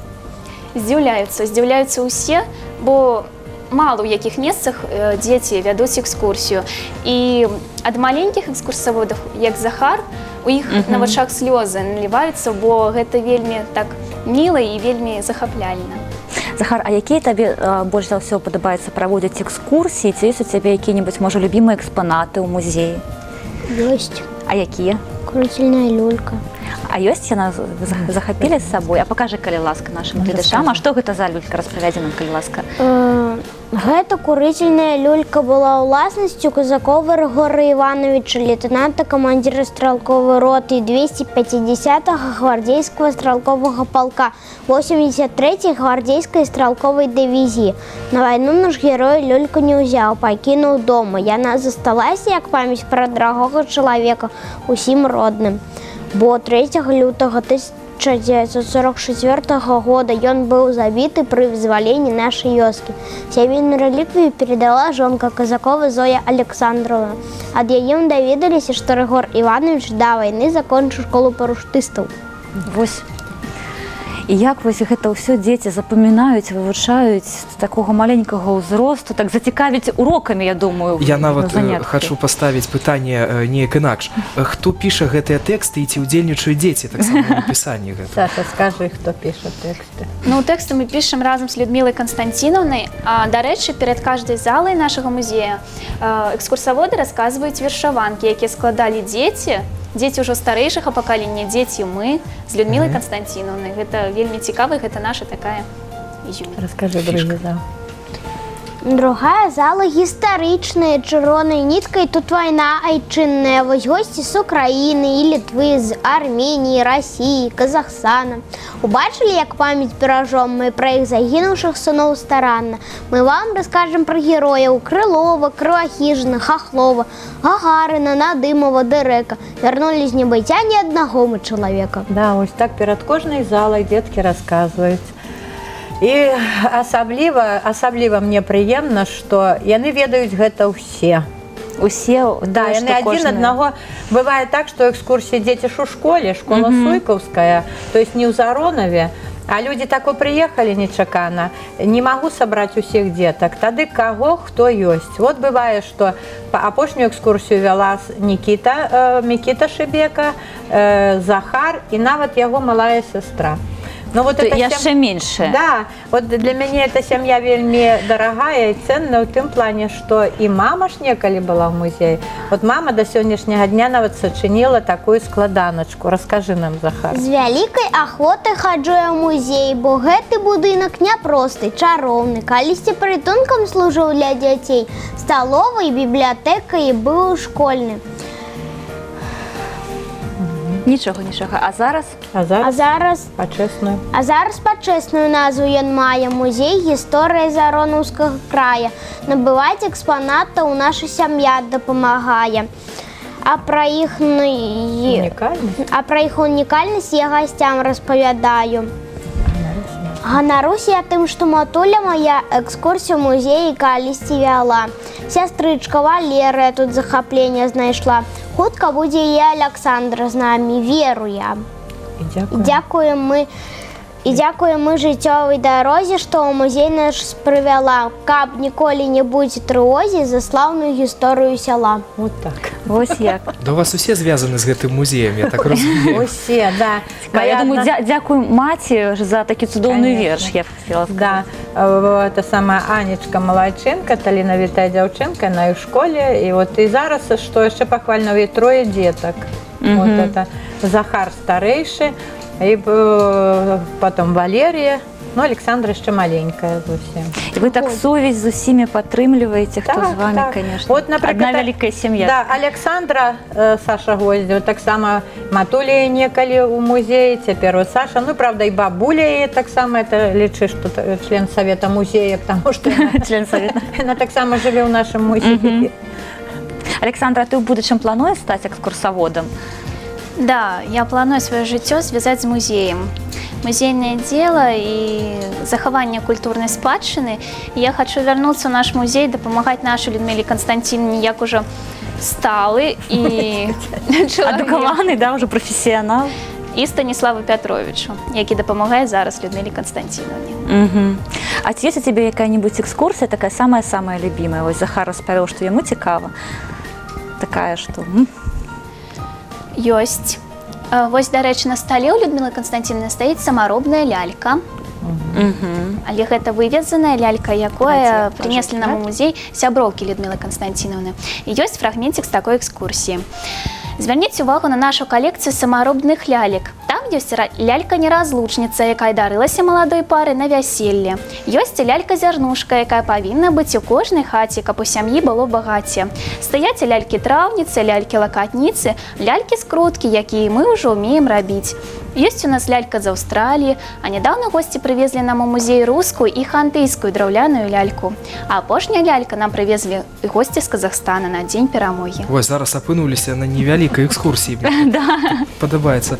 Здзіўляюцца ўсе, бо мала ў якіх месцах дзеці вядуць экскурсію. І ад маленькіх экскурсаводаў, як Захар, у іх на вачах слёзы наліваюцца, бо гэта вельмі так міла і вельмі захапляльна. Захар, а якія табе больш за ўсё падабаецца праводзіць экскурсіі? Ці ёсць у цябе якія-небудзь, можа, любімыя экспанаты ў музеі? Ёсць. А якія? Крутильная люлька. А ёсць яна захапілі з сабой? А пакажы, калі ласка, нашым гледачам. А што гэта за люлька? Распавядзі нам, калі ласка. Гэта курительная люлька была ўласнасцю Казакова Рыгора Івановича, лейтенанта, камандзіра стралковай роты 250-го гвардейского стралковага полка 83-й гвардейской стралковой дивизии. На вайну наш герой люльку не ўзяў, пакінуў дома. Яна засталася як памяць пра дарагога чалавека усім родным. Бо 3 лютага 1944 года ён быў забіты пры вызваленні нашай вёскі. Сямейную рэліквію перадала жонка Казакова Зоя Александровна. Ад яе мы даведаліся, што Рыгор Іванович да вайны закончыў школу парашутыстаў. Вось. І як вось гэта ўсё дзеці запамінаюць, вывучаюць з такога маленькага ўзросту, так зацікавіць урокамі, я думаю. Я нават хачу паставіць пытанне неяк інакш. Хто піша гэтыя тэксты і ці ўдзельнічаюць дзеці таксама ў напісанні гэтага? Саша, скажы, хто піша тэксты. Ну, тэксты мы пішам разам з Людмілай Константиновнай. Дарэчы, перад каждай залай нашага музея экскурсаводы расказваюць вершаванкі, якія складалі дзеці ўжо старэйшага пакалення, дзеці мы з Людмілай Константиновнай. Гэта вельмі цікава, гэта наша такая ізюмінка. Раскажы, другі зал. Другая зала гістарычная, чырвонай ніткай, тут вайна айчынная. Вось госці з Украіны і Літвы, з Арменіі, Расіі, Казахстана. Убачылі, як памяць беражом мы пра іх загінуўшых сыноў старанна. Мы вам раскажам пра герояў Крылова, Крывахіжына, Хахлова, Гагарына, Надымова, Дэрэка. Вярнулі з небыцця ні аднаго мы чалавека. Да, вось так перад кожнай залай дзеткі расказваюць. І асабліва мне прыемна, што яны ведаюць гэта ўсе. Усе? Да, яны адзін аднаго. Бывае так, што экскурсіі дзеці ж у школе, школа Суйкаўская, то есть не ў Заронаве, а людзі так прыехалі нечакана, не магу сабраць усіх дзетак, тады каго, хто ёсць. Вот бывае, што апошнюю экскурсію вяла Мікіта Шыбека, Захар і нават яго малая сястра. Ну, вот это яшчэ меньше. Да, вот для мяне эта сям'я вельмі дарагая і ценная ў тым плане, што і мама ж некалі была ў музеі. Вот мама до сённяшняга дня нават сачыніла такую складаначку. Раскажы нам, Захар. З вялікай ахвотай хаджу я ў музей, бо гэты будынак няпросты, чароўны. Калісьці прытункам служыў для дзяцей, сталовай, бібліятэкай і быў школьны. Нічога. А зараз? А зараз пачэсную. А зараз пачэсную назву ён мае музей гісторыі Заронаўскага края. Набываць экспанаты ў наша сям'я дапамагае. А пра іх унікальнасць я гасцям распавядаю. Ганаруся я тым, што матуля моя экскурсію ў музеі калісьці вяла. Сястрычка Валерыя тут захапленне знайшла. Хутка будзе і Александра з намі, веру я. І дзякуем мы жыццёвай дарозе, што ў музей наш прывяла, каб ніколі не будзе трывозе за слаўную гісторыю сяла. Вот так. Вось як. Да у вас усе звязаны з гэтым музеем, я так разумею. Усе, да. Я думаю, дзякую маці за такі цудоўны верш, я б хотела сказаць. Да, это самая Анечка Малайченко, таленавітая дзяўчынка, на іх школе. І вот і зараз, што яшчэ пахвальна, у ёй 3 дзетак. Вот это Захар старэйшы, і потом Валерія, ну, Александра яшчэ маленькая зусім. І вы так сувязь з усімі падтрымліваеце, хто з вами, конечно. Вот, например, одна вялікая сям'я. Да, Александра, Саша Гвоздзева, таксама матуля некалі ў музеі, цяпер вот Саша, ну, правда, і бабуля яе таксама, это лічы, што член Савета музея, потому што яна таксама жыве ў нашым музеі. Александра, ты ў будучым плануеш стаць экскурсаводам? Да, я планую свое жыццё звязаць з музеем. Музейное дело и захаванне культурнай спадчыны. Я хочу вярнуцца ў наш музей, дапамагаць нашай Людміле Константиновне, як уже сталы і адукаваны, да, уже професіянал. І Станіславу Пятровичу, які дапамагае зараз Людміле Константиновне. А ці ёсць у цябе якая-нибудь экскурсія, такая самая-самая любимая? Вось Захар распавёў, што яму цікава. Такая, што... Ёсць. Вось, дарэчы, на стале ў Людмілы Константиновны стаіць самаробная лялька. Але гэта вывезаная лялька, якое прынеслі нам у музей сяброўкі Людмілы Константиновны. І ёсць фрагментик з такой экскурсіі. Звярніце увагу на нашу калекцыю самаробных лялек. Там ёсць лялька-неразлучніца, якая дарылася маладой пары на вяселле. Ёсць лялька-зярнушка, якая павінна быць у кожнай хаце, каб у сям'і было багацце. Стаяць лялькі-траўніцы, лялькі-лакатніцы, лялькі-скруткі, якія мы ўжо ўмеем рабіць. Ёсць у нас лялька з Аўстраліі, а нядаўна госці прывезлі нам у музей рускую і хантыйскую драўляную ляльку. А апошняя лялька нам прывезлі госці з Казахстана на дзень перамогі. Вось, зараз апынуліся на невялікай экскурсіі. Падабаецца.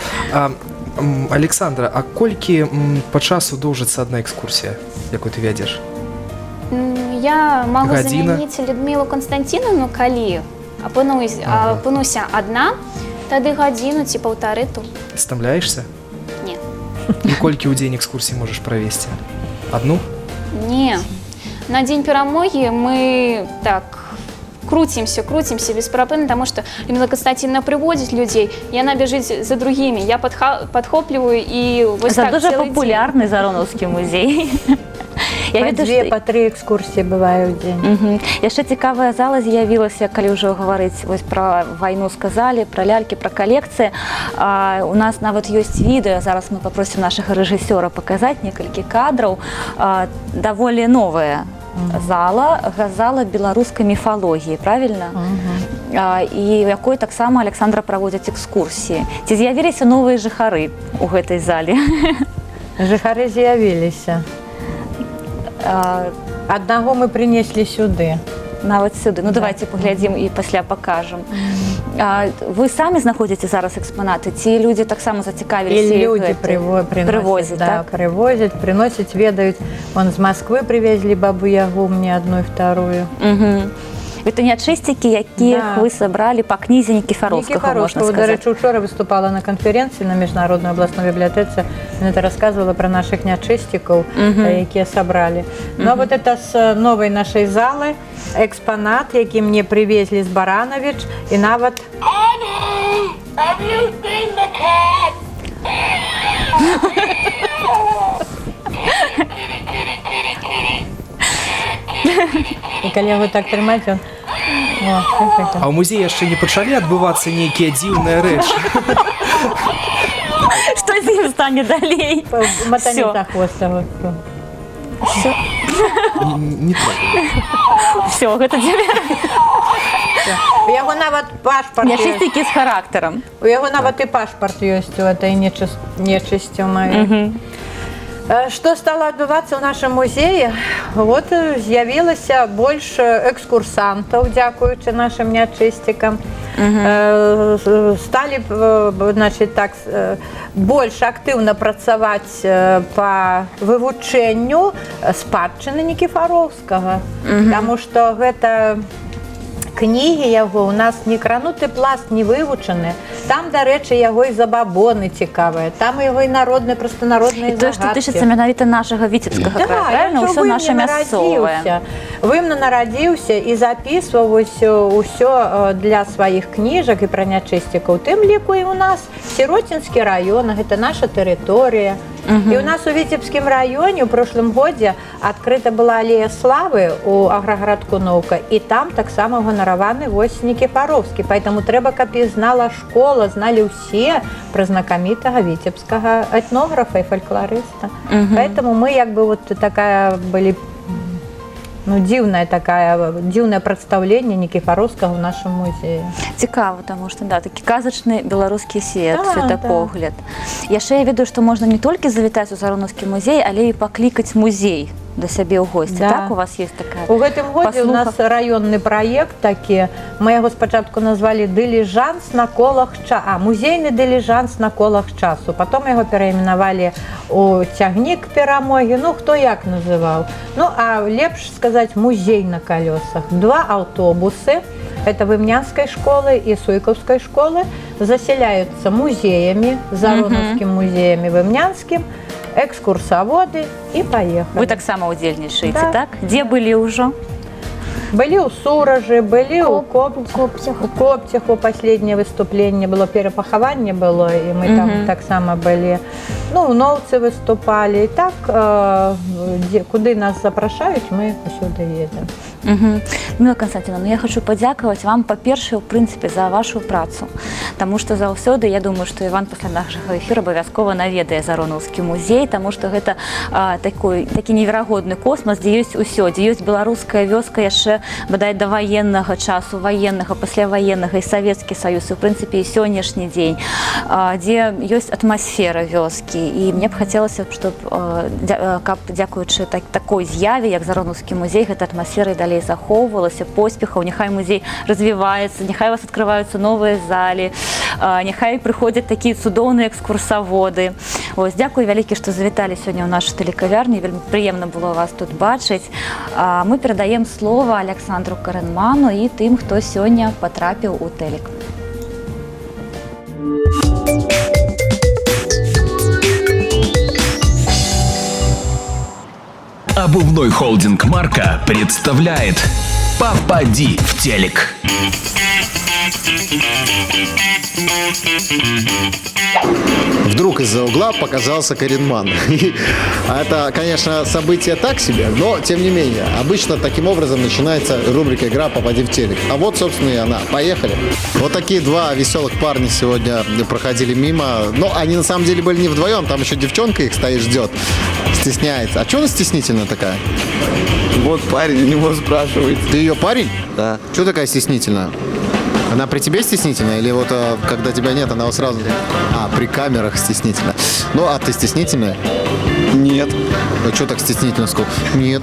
Александра, а колькі па часу доўжыцца адна экскурсія, якую ты вядзеш? Я магу замяніць Людмілу Константиновну, калі апынуся адна, тады гадзіну ці паўтары тут. Стамляешься? Не. І колькі ў дзень экскурсій можаш правесці? Одну? Не. На дзень перамогі мы так крутимся бесперапынна, потому что Людмила Константиновна приводит людей, и она бежит за другими. Я подхопливаю и вот так целый день. Это дуже популярный Зароновский музей. По 2-3 экскурсії бываюць у дзень. Яшчэ цікавая зала з'явілася, калі ўжо гаварыць пра вайну сказалі, пра лялькі, пра калекцыі. У нас нават ёсць відэо, зараз мы попросім нашага рэжысёра паказаць некалькі кадраў. Даволі новая зала беларускай міфалогіі, правильно? І якой таксама Александра праводзіць экскурсіі. Ці з'явіліся новыя жыхары ў гэтай зале? Жыхары з'явіліся. Аднаго мы прынеслі сюды. Нават сюды. Ну, давайте паглядзім і пасля пакажам. Вы самі знаходзіце зараз экспанаты? Ці людзі таксама зацікавіліся? І людзі прывозяць, так? Прывозяць, прыносяць, ведаюць. Вон з Масквы прывезлі бабу-ягу, мне одну і вторую. Это нячысцікі, якіх вы сабралі па кнізе Нікіфаровскага, можна сказаць. Дарэчы, учора выступала на канферэнцыі на Міжнароднай абласной бібліятэцы. Яна рассказывала про наших нячысцікаў, якія сабралі. Ну, а вот это з новай нашай залы экспанат, які мне привезлі з Баранович, і нават... Annie, have you seen the cat? І калі яго так трымаць, ён... О, А ў музеі яшчэ не пачалі адбывацца нейкія дзіўныя рэчы? Что с ним станет далей? матані Всё. за хвост яго. Не трэба. Все, гэта для У яго нават пашпарт ёсць. няшыстыкі з характарам. У яго нават і пашпарт ёсць у этой нечысці маёй. Што стала адбывацца ў нашым музеі? Вот з'явілася больш экскурсантаў, дзякуючы нашым нячысцікам. Сталі, значит, так, больш актыўна працаваць па вывучэнню спадчыны Нікіфаровскага, таму што гэта кнігі яго у нас не крануты пласт, не вывучаны. Там, дарэчы, яго і забабоны цікавыя, там яго і народныя, прастанародныя І тое, што тычыцца менавіта нашага віцебскага края, правильно? Усё наша мясцовае. Вымна нарадзіўся і запісваў усё для сваіх кніжак і пра нячысцікаў. Тым ліку і у нас Сіротінскі раён, гэта наша тэрыторыя. І у нас у Віцебскім раёне ў прошлым годзе адкрыта была алея славы у аграгарадку Новка, і там таксама ганараваны вось Нікіфаровскі. Поэтому трэба, каб і знала школа, зналі ўсе пра знакамітага віцебскага этнографа і фальклорыста. Поэтому мы як бы вот такая былі дзіўнае прадстаўленне Нікіфаровскага ў нашым музеі. Цікава, таму што да, такі казачны беларускі свет, светапогляд. Яшчэ я ведаю, што можна не толькі завітаць у Зароновскі музей, але і паклікаць музей да сябе ў госці. Так, у вас есть такая? У гэтым годзе у нас раённы праект такі. Мы яго спачатку назвалі «Дыліжанс на колах часу». Музейны дыліжанс на колах часу. Потом яго пераіменавалі у «Цягнік перамогі». Ну, хто як называў. Ну, а лепш сказаць «Музей на колесах». 2 аўтобусы, это Вымнянскай школы і Суйковскай школы, заселяюцца музеямі, Зароновскім музеямі, Вымнянскім, экскурсаводы і паехалі. Вы таксама удзельнічаеце, так? Дзе былі ўжо? Былі ў Суражы, былі ў Копцеху, последняе выступленне было, перапахаванне было, і мы там таксама былі. Ну, у Новцы выступалі. І так, куды нас запрашаюць, мы усюды едзем. Людмила Константиновна, я хочу падзякаваць вам, па-першае, у прынцыпе, за вашу працу. Таму што заўсёды, я думаю, што Іван пасля нашага эфіра абавязкова наведае Зароновскі музей, таму што гэта такі неверагодны космас, дзе ёсць усё, дзе ёсць беларуская вёска яшчэ, бадай, да ваеннага часу, ваеннага, пасляваеннага, і Савецкі Саюз, і, у прынцыпе, і сённяшні дзень, дзе ёсць атмасфера вёскі. І мне б хацелася, каб, дзякуючы такой з'яве, як Зароновскі музей, гэта атмасфера і далей захоўвалася, поспехаў, няхай музей развіваецца, няхай у вас адкрываюцца новыя залі, няхай прыходзяць такія цудоўныя экскурсаводы. Вось, дзякую вялікі, што завіталі сёння ў нашу тэлекавярню, вельмі прыемна было вас тут бачыць. Мы перадаем слова Александру Каренману і тым, хто сёння патрапіў у тэлек. Обувной холдинг «Марка» представляет «Попади в телек». Вдруг из-за угла показался Каренман. Это, конечно, событие так себе, но, тем не менее, обычно таким образом начинается рубрика «Игра «Попади в телек». А вот, собственно, и она. Поехали. Вот такие 2 веселых парня сегодня проходили мимо. Но они, на самом деле, были не вдвоем. Там еще девчонка их стоит, ждет. Стесняется. А что она стеснительная такая? Вот парень, у него спрашивает. Ты ее парень? Да. Что такая стеснительная? Она при тебе стеснительная? Или вот когда тебя нет, она вот сразу... при камерах стеснительная. Ну, а ты стеснительная? Нет. А что так стеснительно сказал? Нет,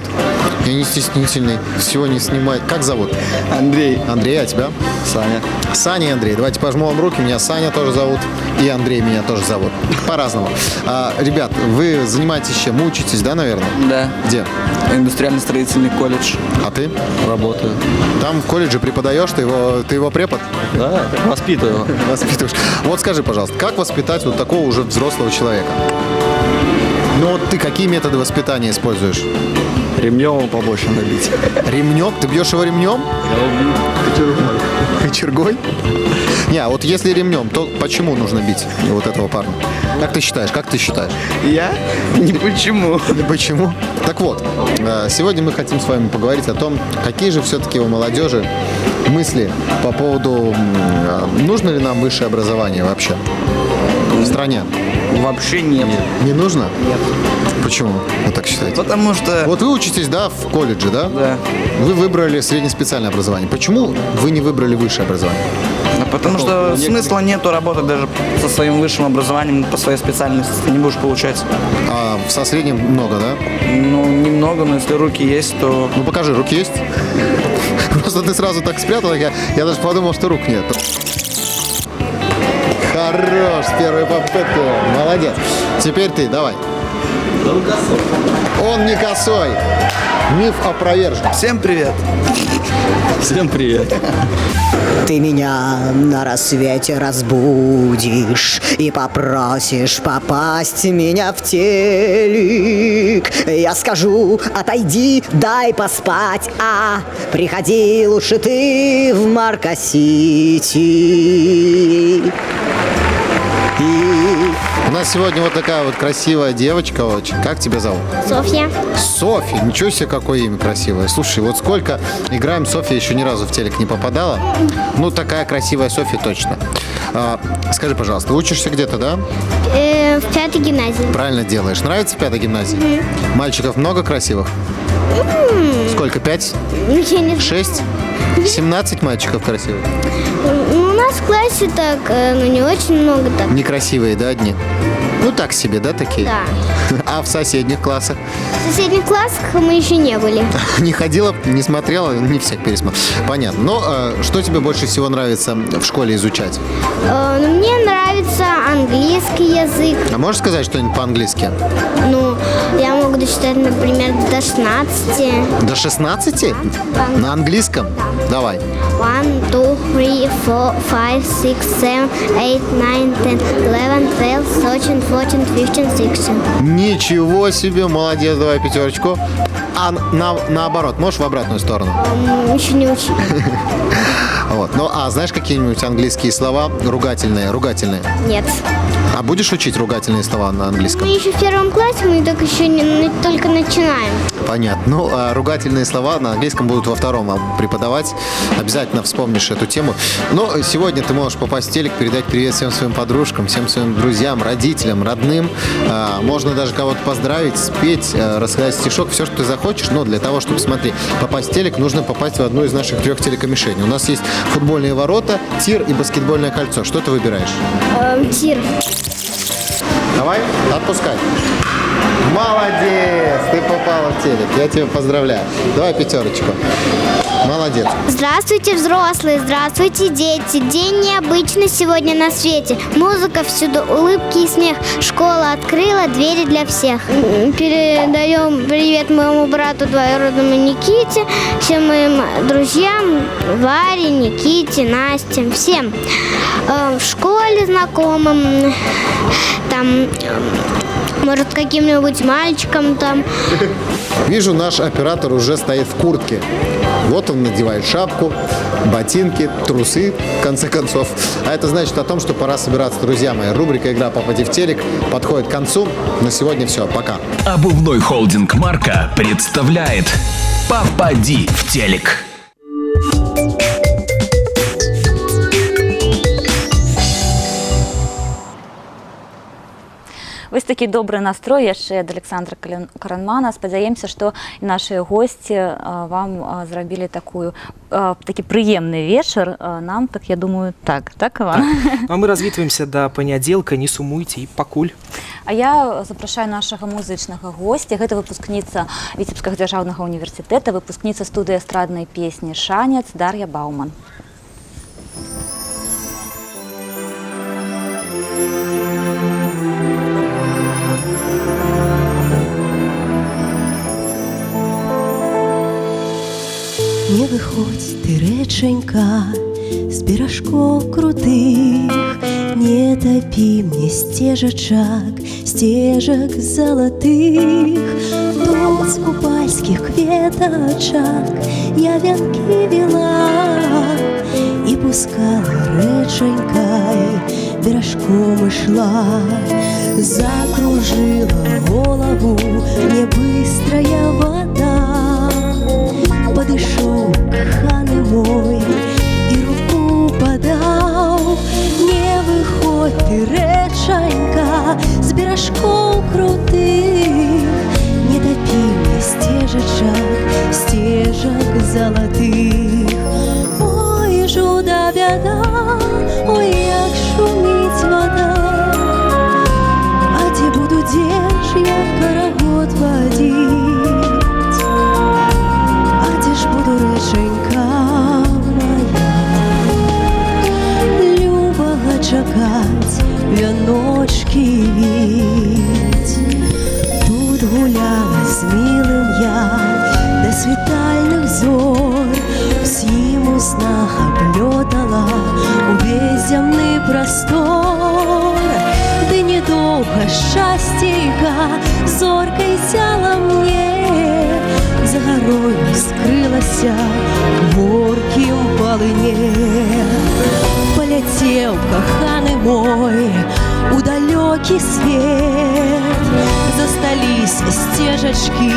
я не стеснительный. Всего не снимает. Как зовут? Андрей. Андрей, а тебя? Саня. Саня и Андрей. Давайте пожмем вам руки. Меня Саня тоже зовут. И Андрей меня тоже зовут. По-разному. Ребят, вы занимаетесь чем? Учитесь, да, наверное? Да. Где? Индустриально-строительный колледж. А ты? Работаю. Там в колледже преподаешь? Ты его препод? Да, воспитываю. Воспитываешь. Вот скажи, пожалуйста, как воспитать вот такого уже взрослого человека? Ну вот ты какие методы воспитания используешь? Ремнем побольше набить. Ремнем? Ты бьешь его ремнем? Я убью. Кочергой? Не, а вот если ремнем, то почему нужно бить вот этого парня? Как ты считаешь? Я? Не почему. Почему? Так вот, сегодня мы хотим с вами поговорить о том, какие же все-таки у молодежи мысли по поводу, нужно ли нам высшее образование вообще в стране? Вообще нет. Не нужно? Нет. Почему вы так считаете? Потому что... Вот вы учитесь, да, в колледже, да? Да. Вы выбрали среднеспециальное образование. Почему вы не выбрали высшее образование? Потому что смысла нету работать даже со своим высшим образованием по своей специальности. Ты не будешь получать. А со средним много, да? Ну, немного, но если руки есть, то... Ну, покажи, руки есть? Просто ты сразу так спрятал, я даже подумал, что рук нет. Хорош, с первой попытки. Молодец. Теперь ты, давай. Он косой. Он не косой. Миф опровержен. Всем привет. Всем привет. Ты меня на рассвете разбудишь и попросишь попасть меня в телек. Я скажу, отойди, дай поспать, а приходи лучше ты в Марко-Сити. У нас сегодня вот такая вот красивая девочка очень. Как тебя зовут? Софья. Софья. Ничего себе, какое имя красивое. Слушай, вот сколько играем, Софья еще ни разу в телек не попадала. Ну, такая красивая Софья точно. Скажи, пожалуйста, учишься где-то, да? В 5-й гимназии. Правильно делаешь. Нравится в 5-й гимназии? Мальчиков много красивых? Сколько, 5? 6? 17 мальчиков красивых? У нас в классе так, ну не очень много так. Некрасивые, да, одни? Ну, так себе, да, такие? Да. А в соседних классах? В соседних классах мы еще не были. Не ходила, не смотрела, не всех пересмотрела. Понятно. Но что тебе больше всего нравится в школе изучать? Ну, мне нравится английский язык. А можешь сказать что-нибудь по-английски? Ну, я могу досчитать, например, до 16. До 16? Да. На английском? Да. Давай. 1, 2, 3, 4, 5, 6, 7, 8, 9, 10, 11, 12, 13, 14, 15, 16. Ничего себе, молодец, давай пятерочку. А наоборот, можешь в обратную сторону? Еще не учили. Вот. Ну, а знаешь какие-нибудь английские слова ругательные? Нет. А будешь учить ругательные слова на английском? Мы еще в 1 классе, мы только еще только начинаем. Понятно. Ну, а ругательные слова на английском будут во 2-м преподавать. Обязательно вспомнишь эту тему. Но сегодня ты можешь попасть в телек, передать привет всем своим подружкам, всем своим друзьям, родителям, родным. Можно даже кого-то поздравить, спеть, рассказать стишок, все, что ты захочешь. Но для того, чтобы, смотри, попасть в телек, нужно попасть в одну из наших 3 телекомишеней. У нас есть футбольные ворота, тир и баскетбольное кольцо. Что ты выбираешь? Тир. Давай, отпускай. Молодец, ты попала в телек. Я тебя поздравляю. Давай пятерочку. Молодец. Здравствуйте, взрослые, здравствуйте, дети. День необычный сегодня на свете. Музыка всюду, улыбки и смех. Школа открыла двери для всех. Передаем привет моему брату двоюродному Никите, всем моим друзьям, Варе, Никите, Насте, всем. В школе знакомым, там, может, каким-нибудь мальчиком там. Вижу, наш оператор уже стоит в куртке. Вот он надевает шапку, ботинки, трусы, в конце концов. А это значит о том, что пора собираться, друзья мои. Рубрика «Игра «Попади в телек» подходит к концу. На сегодня все. Пока. Обувной холдинг «Марка» представляет «Попади в телек». Вось такі добры настрой яшчэ ад Александра Каранмана. Спадзяемся, што нашыя госці вам зрабілі такі прыемны вечар. Нам, так я думаю, так, Іван? А мы развітваемся да панядзелка, не сумуйце і пакуль. А я запрашаю нашага музычнага госця. Гэта выпускніца Віцебскага дзяржаўнага універсітэта, выпускніца студыі эстраднай песні «Шанец» Дар'я Бауман. Не выходь ты, рэчанька, з беражкоў крутых, не топи мне стежачак, стежак залатых. Тут з купальскіх кветачак я вянкі вела, і пускала реченькой, бережком шла. Закружила голову мне быстрая вода. Подышал коханый мой и руку подал. Не выходь ты, реченька, с бережков крутых, не топи мне стежек золотых. Ой, жуда беда, ой, як шумить вода. А те буду дешь я карагод водить, а те ж буду реченька моя, любого чекать, веночки вить. Тут гуляла с милым я до світальних зор, всім у снах облетала увесь земный простор. Да недолго счастейка зоркой сяла мне, за горою скрылася в горьким полыне. Полетел коханый мой у далекий свет, застались стежечки,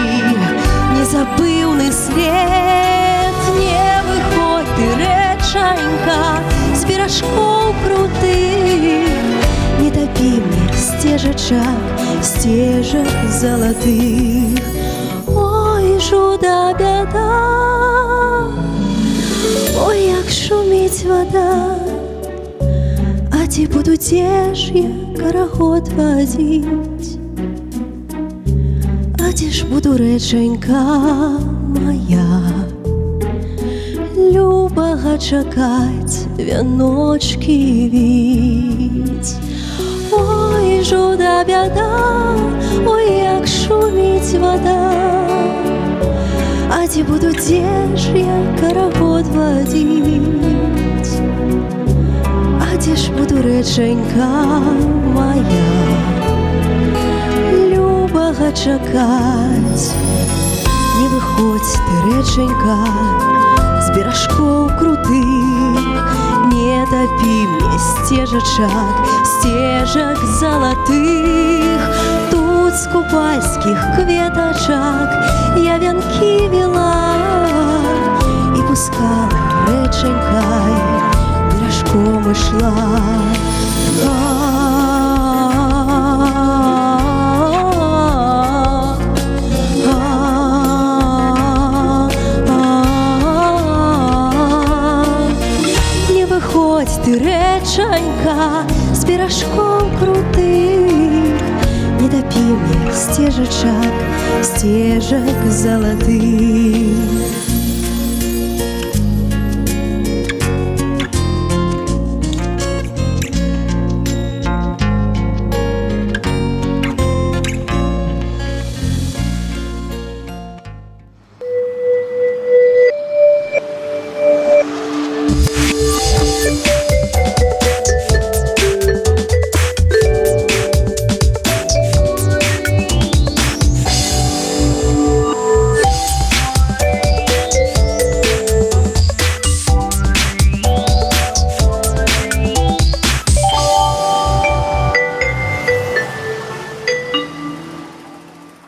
незабывный след. Не выходь ты, реченька, с бережков крутых, не топи мне стежек золотых. Ой, жуда беда, ой, як шумить вода. А те буду теж я карагод водить, а те ж буду реченька моя, любого чекать, веночки вить. Ой, жуда беда, ой, як шумить вода. А те буду теж я карагод водить, а те ж буду реченька моя, любого чекать. Не выходь ты, реченька, с бережков крутых, не топи мне стежек золотых. Тут с купальских кветочек я венки вела и пускала реченькой, бережком шла. Не выходь ты, реченька, с бережков крутых, не топи мне стежек золотых.